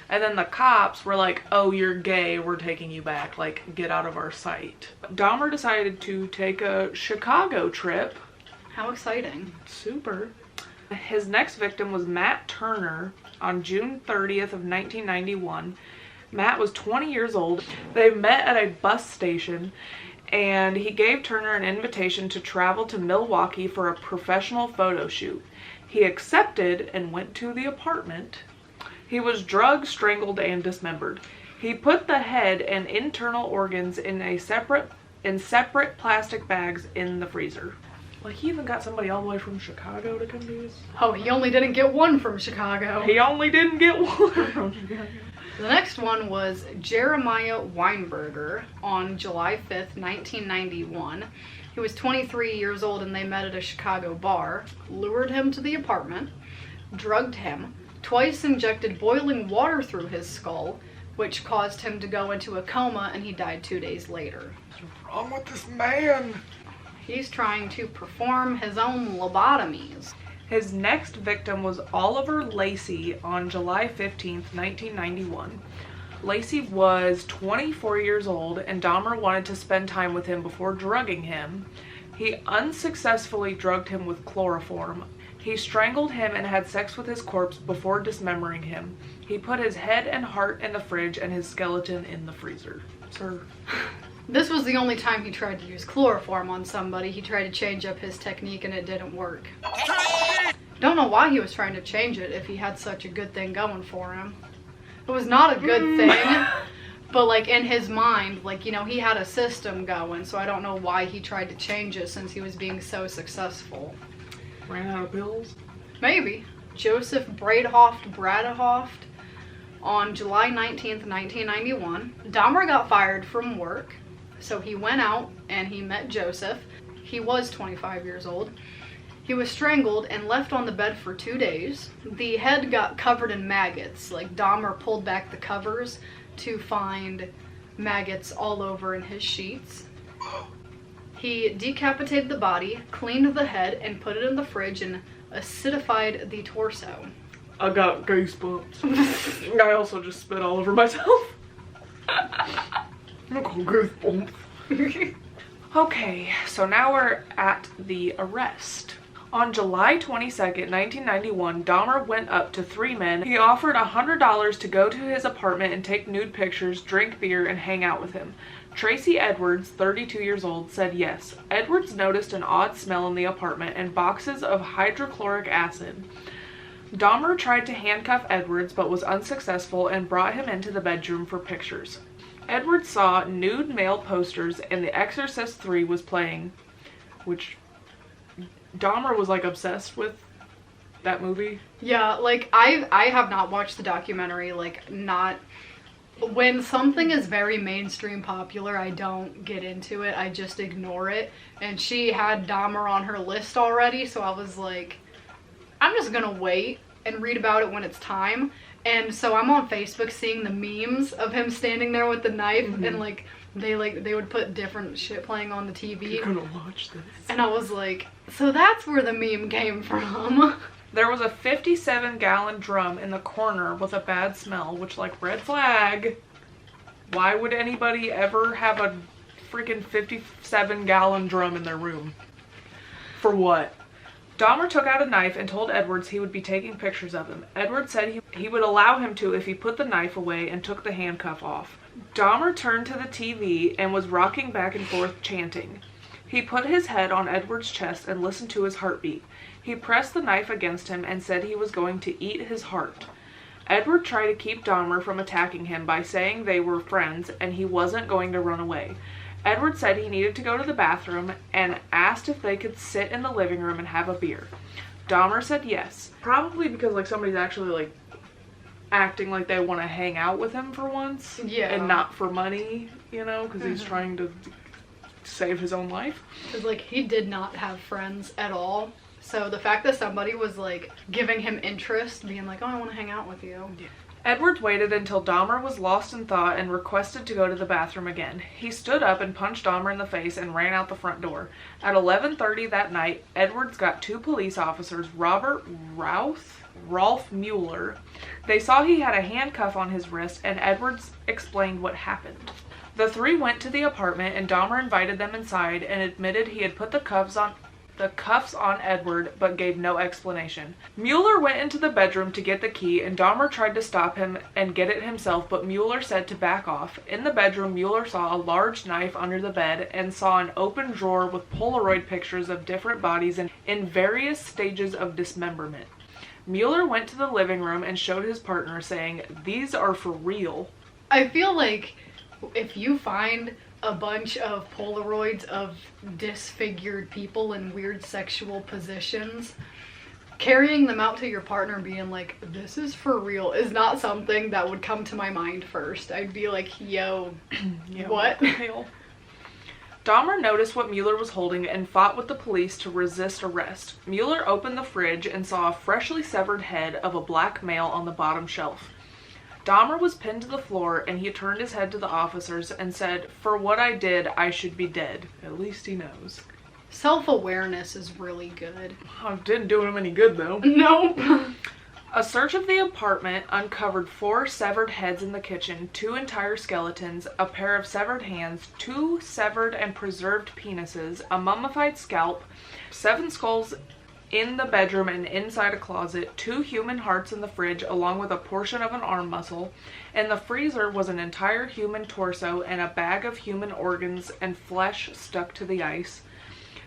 and then the cops were like, oh, you're gay, we're taking you back, like, get out of our sight. Dahmer decided to take a Chicago trip. How exciting. Super. His next victim was Matt Turner on June 30th of 1991. Matt was 20 years old. They met at a bus station, and he gave Turner an invitation to travel to Milwaukee for a professional photo shoot. He accepted and went to the apartment. He was drugged, strangled, and dismembered. He put the head and internal organs in separate plastic bags in the freezer. Like, he even got somebody all the way from Chicago to come do this. Oh, he only didn't get one from Chicago. He only didn't get one from Chicago. The next one was Jeremiah Weinberger on July 5th, 1991. He was 23 years old, and they met at a Chicago bar, lured him to the apartment, drugged him, twice injected boiling water through his skull, which caused him to go into a coma, and he died 2 days later. What's wrong with this man? He's trying to perform his own lobotomies. His next victim was Oliver Lacey on July 15th, 1991. Lacey was 24 years old, and Dahmer wanted to spend time with him before drugging him. He unsuccessfully drugged him with chloroform. He strangled him and had sex with his corpse before dismembering him. He put his head and heart in the fridge and his skeleton in the freezer. Sir. This was the only time he tried to use chloroform on somebody. He tried to change up his technique and it didn't work. Don't know why he was trying to change it if he had such a good thing going for him. It was not a good thing, but like in his mind, like, you know, he had a system going, so I don't know why he tried to change it since he was being so successful. Ran out of pills? Maybe. Joseph Bradehoft on July 19th, 1991. Dahmer got fired from work, so he went out and he met Joseph. He was 25 years old. He was strangled and left on the bed for 2 days. The head got covered in maggots. Like, Dahmer pulled back the covers to find maggots all over in his sheets. He decapitated the body, cleaned the head, and put it in the fridge and acidified the torso. I got goosebumps. I also just spit all over myself. I got goosebumps. Okay, so now we're at the arrest. On July 22nd, 1991, Dahmer went up to 3 men. He offered $100 to go to his apartment and take nude pictures, drink beer, and hang out with him. Tracy Edwards, 32 years old, said yes. Edwards noticed an odd smell in the apartment and boxes of hydrochloric acid. Dahmer tried to handcuff Edwards but was unsuccessful and brought him into the bedroom for pictures. Edwards saw nude male posters and The Exorcist 3 was playing, which Dahmer was like obsessed with that movie. Yeah, like I have not watched the documentary, like not When something is very mainstream popular, I don't get into it. I just ignore it. And she had Dahmer on her list already, so I was like, I'm just gonna wait and read about it when it's time. And so I'm on Facebook seeing the memes of him standing there with the knife, and like they would put different shit playing on the TV. You're gonna watch this. And I was like, so that's where the meme came from. There was a 57-gallon drum in the corner with a bad smell, which, like, red flag. Why would anybody ever have a freaking 57-gallon drum in their room? For what? Dahmer took out a knife and told Edwards he would be taking pictures of him. Edwards said he would allow him to if he put the knife away and took the handcuff off. Dahmer turned to the TV and was rocking back and forth, chanting. He put his head on Edwards' chest and listened to his heartbeat. He pressed the knife against him and said he was going to eat his heart. Edward tried to keep Dahmer from attacking him by saying they were friends and he wasn't going to run away. Edward said he needed to go to the bathroom and asked if they could sit in the living room and have a beer. Dahmer said yes. Probably because, like, somebody's actually, like, acting like they want to hang out with him for once. Yeah. And not for money, you know, because he's trying to save his own life. Because, like, he did not have friends at all. So the fact that somebody was, like, giving him interest, being like, oh, I want to hang out with you. Yeah. Edwards waited until Dahmer was lost in thought and requested to go to the bathroom again. He stood up and punched Dahmer in the face and ran out the front door. At 11:30 that night, Edwards got two police officers, Rolf Mueller. They saw he had a handcuff on his wrist, and Edwards explained what happened. The three went to the apartment, and Dahmer invited them inside and admitted he had put the cuffs on Edward, but gave no explanation. Mueller went into the bedroom to get the key, and Dahmer tried to stop him and get it himself, but Mueller said to back off. In the bedroom, Mueller saw a large knife under the bed and saw an open drawer with Polaroid pictures of different bodies in various stages of dismemberment. Mueller went to the living room and showed his partner, saying, "These are for real." I feel like if you find a bunch of Polaroids of disfigured people in weird sexual positions, carrying them out to your partner and being like, this is for real, is not something that would come to my mind first. I'd be like, yo, Yeah, what? the hell? Dahmer noticed what Mueller was holding and fought with the police to resist arrest. Mueller opened the fridge and saw a freshly severed head of a black male on the bottom shelf. Dahmer was pinned to the floor, and he turned his head to the officers and said, "For what I did, I should be dead." At least he knows. Self-awareness is really good. Didn't do him any good, though. Nope. A search of the apartment uncovered 4 severed heads in the kitchen, 2 entire skeletons, a pair of severed hands, 2 severed and preserved penises, a mummified scalp, 7 skulls in the bedroom and inside a closet, 2 human hearts in the fridge along with a portion of an arm muscle. In the freezer was an entire human torso and a bag of human organs and flesh stuck to the ice.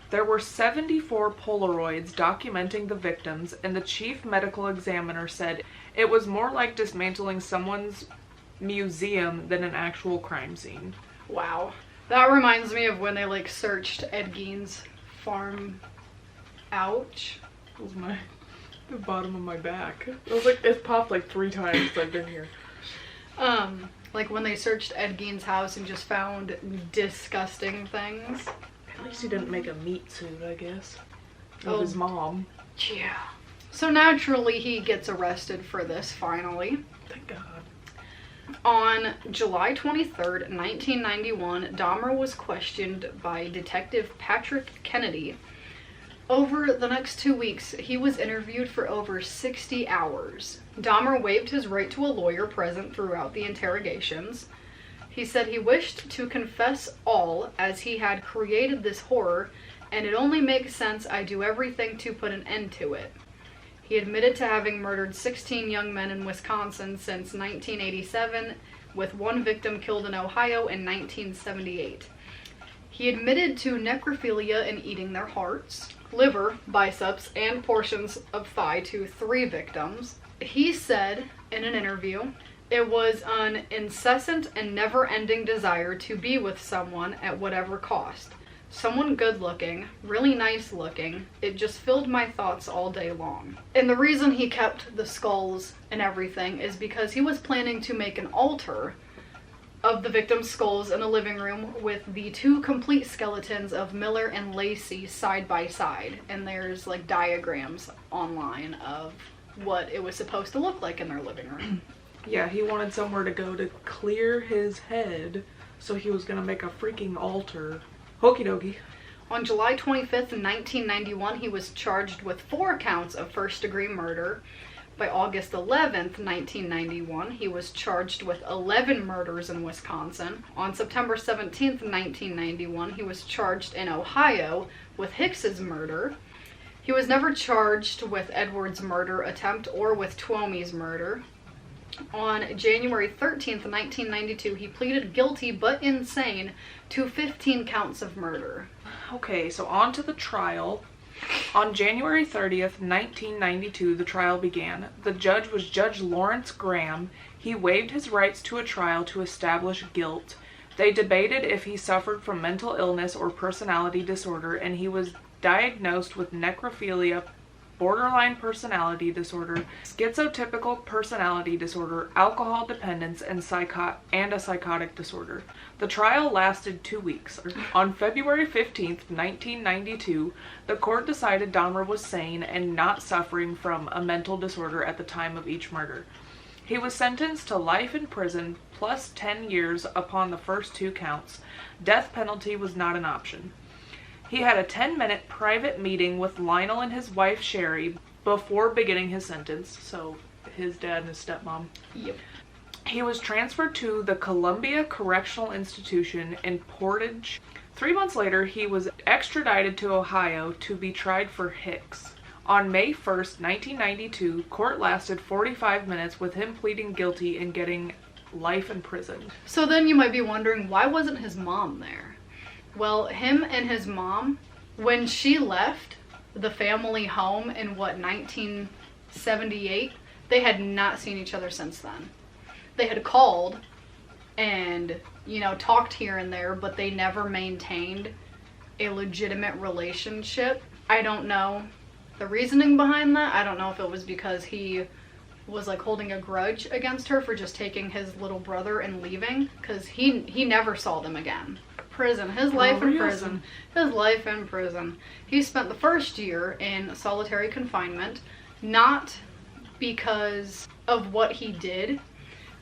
There were 74 Polaroids documenting the victims, and the chief medical examiner said it was more like dismantling someone's museum than an actual crime scene. Wow. That reminds me of when they, like, searched Ed Gein's farm. Ouch. It was the bottom of my back. It was like, it popped like 3 times since I've been here. Like when they searched Ed Gein's house and just found disgusting things. At least he didn't make a meat suit, I guess. Of his mom. Yeah. So naturally he gets arrested for this finally. Thank God. On July 23rd, 1991, Dahmer was questioned by Detective Patrick Kennedy. Over the next 2 weeks, he was interviewed for over 60 hours. Dahmer waived his right to a lawyer present throughout the interrogations. He said he wished to confess all, as he had created this horror, and it only makes sense I do everything to put an end to it. He admitted to having murdered 16 young men in Wisconsin since 1987, with 1 victim killed in Ohio in 1978. He admitted to necrophilia and eating their hearts, liver, biceps, and portions of thigh to 3 victims. He said in an interview, "It was an incessant and never-ending desire to be with someone at whatever cost. Someone good-looking, really nice-looking. It just filled my thoughts all day long." And the reason he kept the skulls and everything is because he was planning to make an altar of the victims' skulls in the living room with the 2 complete skeletons of Miller and Lacey side by side. And there's like diagrams online of what it was supposed to look like in their living room. Yeah, he wanted somewhere to go to clear his head, so he was gonna make a freaking altar. Okie dokie. On July 25th, 1991, he was charged with 4 counts of first-degree murder. By August 11th, 1991, he was charged with 11 murders in Wisconsin. On September 17th, 1991, he was charged in Ohio with Hicks's murder. He was never charged with Edward's murder attempt or with Twomey's murder. On January 13th, 1992, he pleaded guilty but insane to 15 counts of murder. Okay, so on to the trial. On January 30th, 1992, the trial began. The judge was Judge Lawrence Graham. He waived his rights to a trial to establish guilt. They debated if he suffered from mental illness or personality disorder, and he was diagnosed with necrophilia, borderline personality disorder, schizotypical personality disorder, alcohol dependence, and a psychotic disorder. The trial lasted 2 weeks. On February 15th, 1992, the court decided Dahmer was sane and not suffering from a mental disorder at the time of each murder. He was sentenced to life in prison plus 10 years upon the first 2 counts. Death penalty was not an option. He had a 10-minute private meeting with Lionel and his wife Sherry before beginning his sentence, so his dad and his stepmom. Yep. He was transferred to the Columbia Correctional Institution in Portage. 3 months later, he was extradited to Ohio to be tried for Hicks. On May 1st, 1992, court lasted 45 minutes with him pleading guilty and getting life in prison. So then you might be wondering, why wasn't his mom there? Well, him and his mom, when she left the family home in 1978, they had not seen each other since then. They had called and, talked here and there, but they never maintained a legitimate relationship. I don't know the reasoning behind that. I don't know if it was because he was like holding a grudge against her for just taking his little brother and leaving, because he never saw them again. Prison. His life in prison. His life in prison. He spent the first year in solitary confinement, not because of what he did,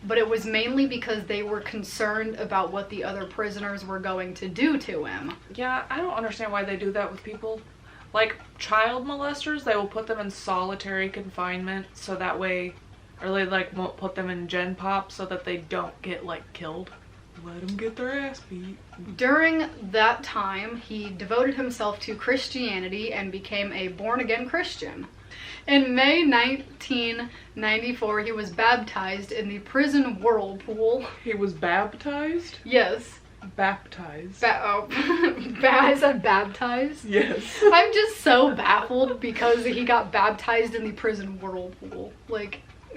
but it was mainly because they were concerned about what the other prisoners were going to do to him. Yeah, I don't understand why they do that with people. Like, child molesters, they will put them in solitary confinement so that way, or they won't put them in gen pop so that they don't get killed. Let them get their ass beat. During that time, he devoted himself to Christianity and became a born-again Christian. In May 1994, he was baptized in the prison whirlpool. He was baptized? Yes. Baptized. I said baptized? Yes. I'm just so baffled because he got baptized in the prison whirlpool.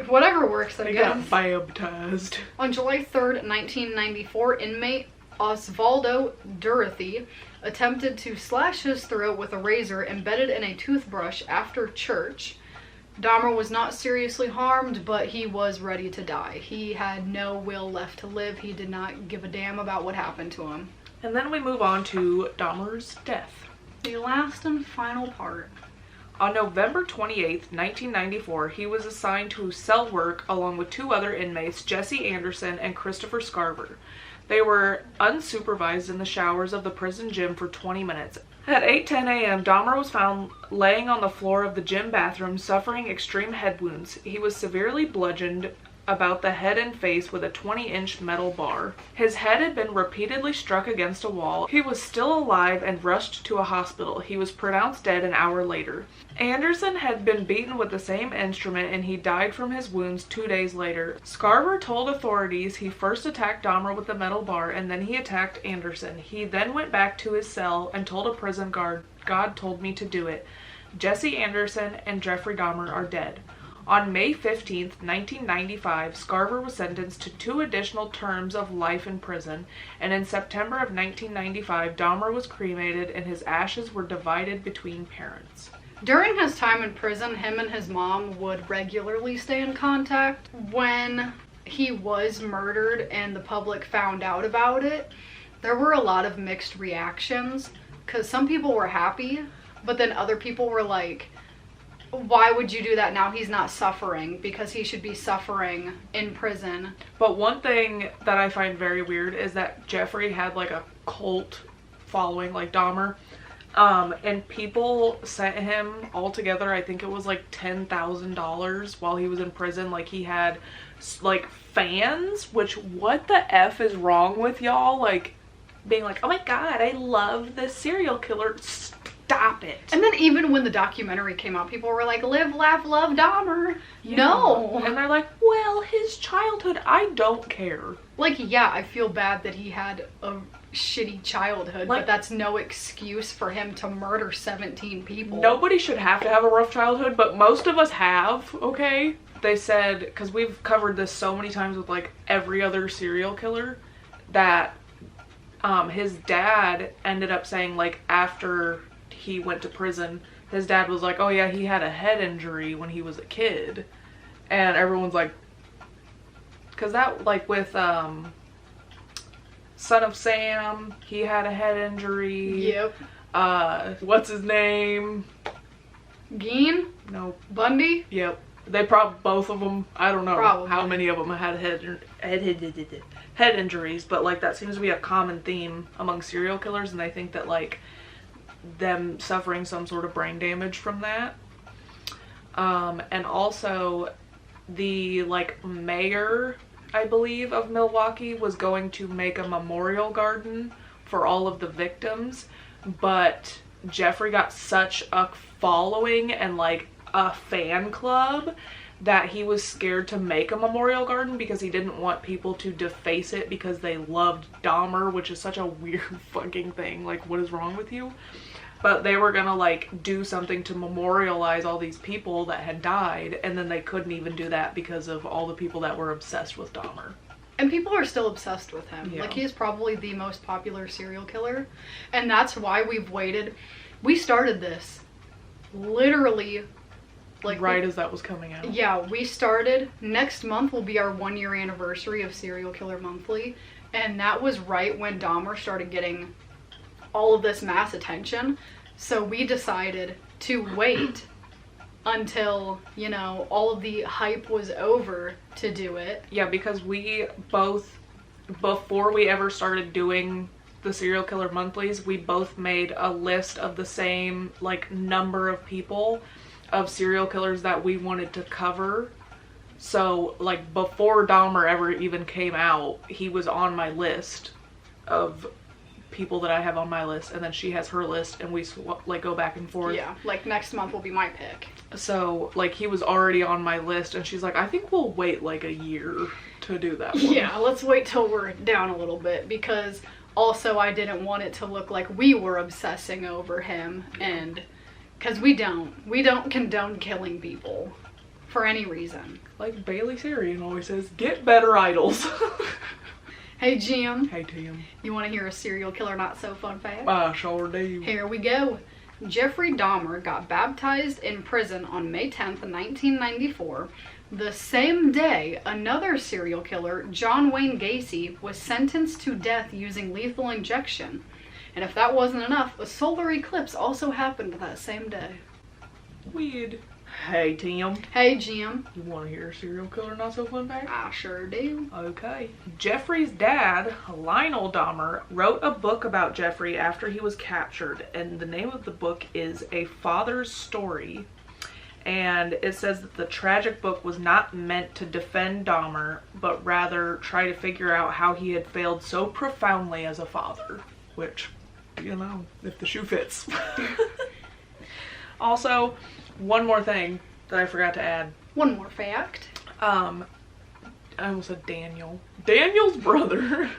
Whatever works, I guess. He got baptized. On July 3rd, 1994, inmate Osvaldo Dorothy attempted to slash his throat with a razor embedded in a toothbrush after church. Dahmer was not seriously harmed, but he was ready to die. He had no will left to live. He did not give a damn about what happened to him. And then we move on to Dahmer's death. The last and final part. On November 28th, 1994, he was assigned to cell work along with 2 other inmates, Jesse Anderson and Christopher Scarver. They were unsupervised in the showers of the prison gym for 20 minutes. At 8:10 a.m., Dahmer was found laying on the floor of the gym bathroom, suffering extreme head wounds. He was severely bludgeoned about the head and face with a 20-inch metal bar. His head had been repeatedly struck against a wall. He was still alive and rushed to a hospital. He was pronounced dead an hour later. Anderson had been beaten with the same instrument and he died from his wounds 2 days later. Scarver told authorities he first attacked Dahmer with the metal bar and then he attacked Anderson. He then went back to his cell and told a prison guard, "God told me to do it. Jesse Anderson and Jeffrey Dahmer are dead." On May 15th, 1995, Scarver was sentenced to 2 additional terms of life in prison, and in September of 1995, Dahmer was cremated and his ashes were divided between parents. During his time in prison, him and his mom would regularly stay in contact. When he was murdered and the public found out about it, there were a lot of mixed reactions. Because some people were happy, but then other people were like, why would you do that now? He's not suffering, because he should be suffering in prison. But one thing that I find very weird is that Jeffrey had like a cult following, like Dahmer. And people sent him altogether, I think it was like $10,000 while he was in prison. Like, he had like fans, which what the F is wrong with y'all? Like, being like, oh my god, I love this serial killer. Stop it. And then even when the documentary came out, people were like, live, laugh, love Dahmer. Yeah. No. And they're like, well, his childhood, I don't care. Like, yeah, I feel bad that he had a shitty childhood, Like, but that's no excuse for him to murder 17 people. Nobody should have to have a rough childhood, but most of us have, okay? They said, because we've covered this so many times with like every other serial killer, that his dad ended up saying, like, after he went to prison, his dad was like, oh yeah, he had a head injury when he was a kid. And everyone's like, because that, like, with Son of Sam, he had a head injury. Yep. What's his name? Geen? No. Bundy? Yep. They probably, both of them, I don't know Probably. how many of them had head injuries, but like that seems to be a common theme among serial killers, and they think that like them suffering some sort of brain damage from that. And also the like mayor, I believe, of Milwaukee was going to make a memorial garden for all of the victims, but Jeffrey got such a following and like a fan club that he was scared to make a memorial garden because he didn't want people to deface it because they loved Dahmer, which is such a weird fucking thing. Like, what is wrong with you? But they were gonna like do something to memorialize all these people that had died, and then they couldn't even do that because of all the people that were obsessed with Dahmer. And people are still obsessed with him. Yeah. Like, he is probably the most popular serial killer. And that's why we've waited. We started this literally like right as that was coming out. Yeah, we started. Next month will be our 1-year anniversary of Serial Killer Monthly. And that was right when Dahmer started getting all of this mass attention. So we decided to wait until, you know, all of the hype was over to do it. Yeah, because we both, before we ever started doing the Serial Killer Monthlies, we both made a list of the same, like, number of people of serial killers that we wanted to cover. So, like, before Dahmer ever even came out, he was on my list of people that I have on my list, and then she has her list, and we like go back and forth. Yeah, like next month will be my pick. So like he was already on my list, and she's like, I think we'll wait like a year to do that one. Yeah, let's wait till we're down a little bit, because also I didn't want it to look like we were obsessing over him, and because we don't condone killing people for any reason. Like Bailey Sarian always says, get better idols. Hey Jim. Hey Tim. You want to hear a serial killer not so fun fact? Sure do. Here we go. Jeffrey Dahmer got baptized in prison on May 10th, 1994. The same day, another serial killer, John Wayne Gacy, was sentenced to death using lethal injection. And if that wasn't enough, a solar eclipse also happened that same day. Weird. Hey Tim. Hey Jim. You want to hear a serial killer not so fun fact? I sure do. Okay. Jeffrey's dad, Lionel Dahmer, wrote a book about Jeffrey after he was captured, and the name of the book is A Father's Story. And it says that the tragic book was not meant to defend Dahmer, but rather try to figure out how he had failed so profoundly as a father. Which, you know, if the shoe fits. Also, one more thing that I forgot to add. One more fact. I almost said Daniel. Daniel's brother.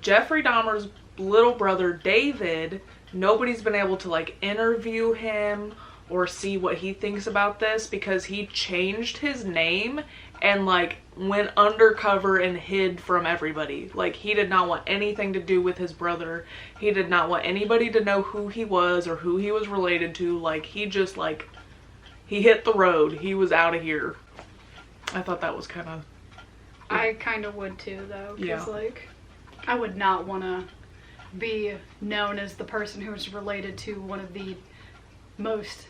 Jeffrey Dahmer's little brother, David, nobody's been able to, like, interview him or see what he thinks about this because he changed his name and, like, went undercover and hid from everybody. Like, he did not want anything to do with his brother. He did not want anybody to know who he was or who he was related to. Like, he just, like, he hit the road. He was out of here. I thought that was kind of... I kind of would too, though, because, Yeah. like, I would not want to be known as the person who's related to one of the most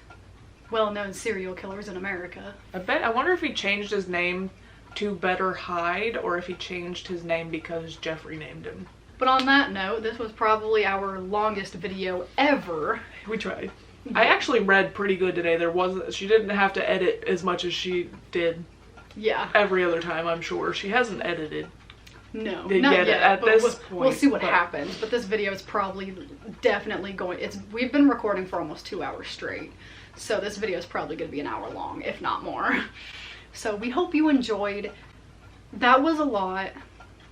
well-known serial killers in America. I wonder if he changed his name to better hide, or if he changed his name because Jeffrey named him. But on that note, this was probably our longest video ever. We tried. I actually read pretty good today. She didn't have to edit as much as she did Yeah. every other time, I'm sure. She hasn't edited. No, Not not yet. at But this we'll point, see what but- happens. But this video is probably definitely going. We've been recording for almost 2 hours straight, so this video is probably going to be an hour long, if not more. So we hope you enjoyed. That was a lot.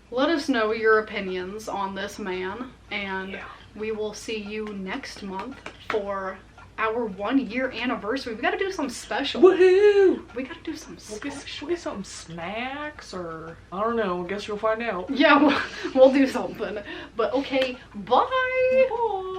Let us know your opinions on this man, and Yeah. we will see you next month for our 1-year anniversary. We got to do something special. Woohoo! We got to do some We'll special. get some snacks, or I don't know. I guess you'll find out. Yeah, we'll do something. But okay, bye. Bye.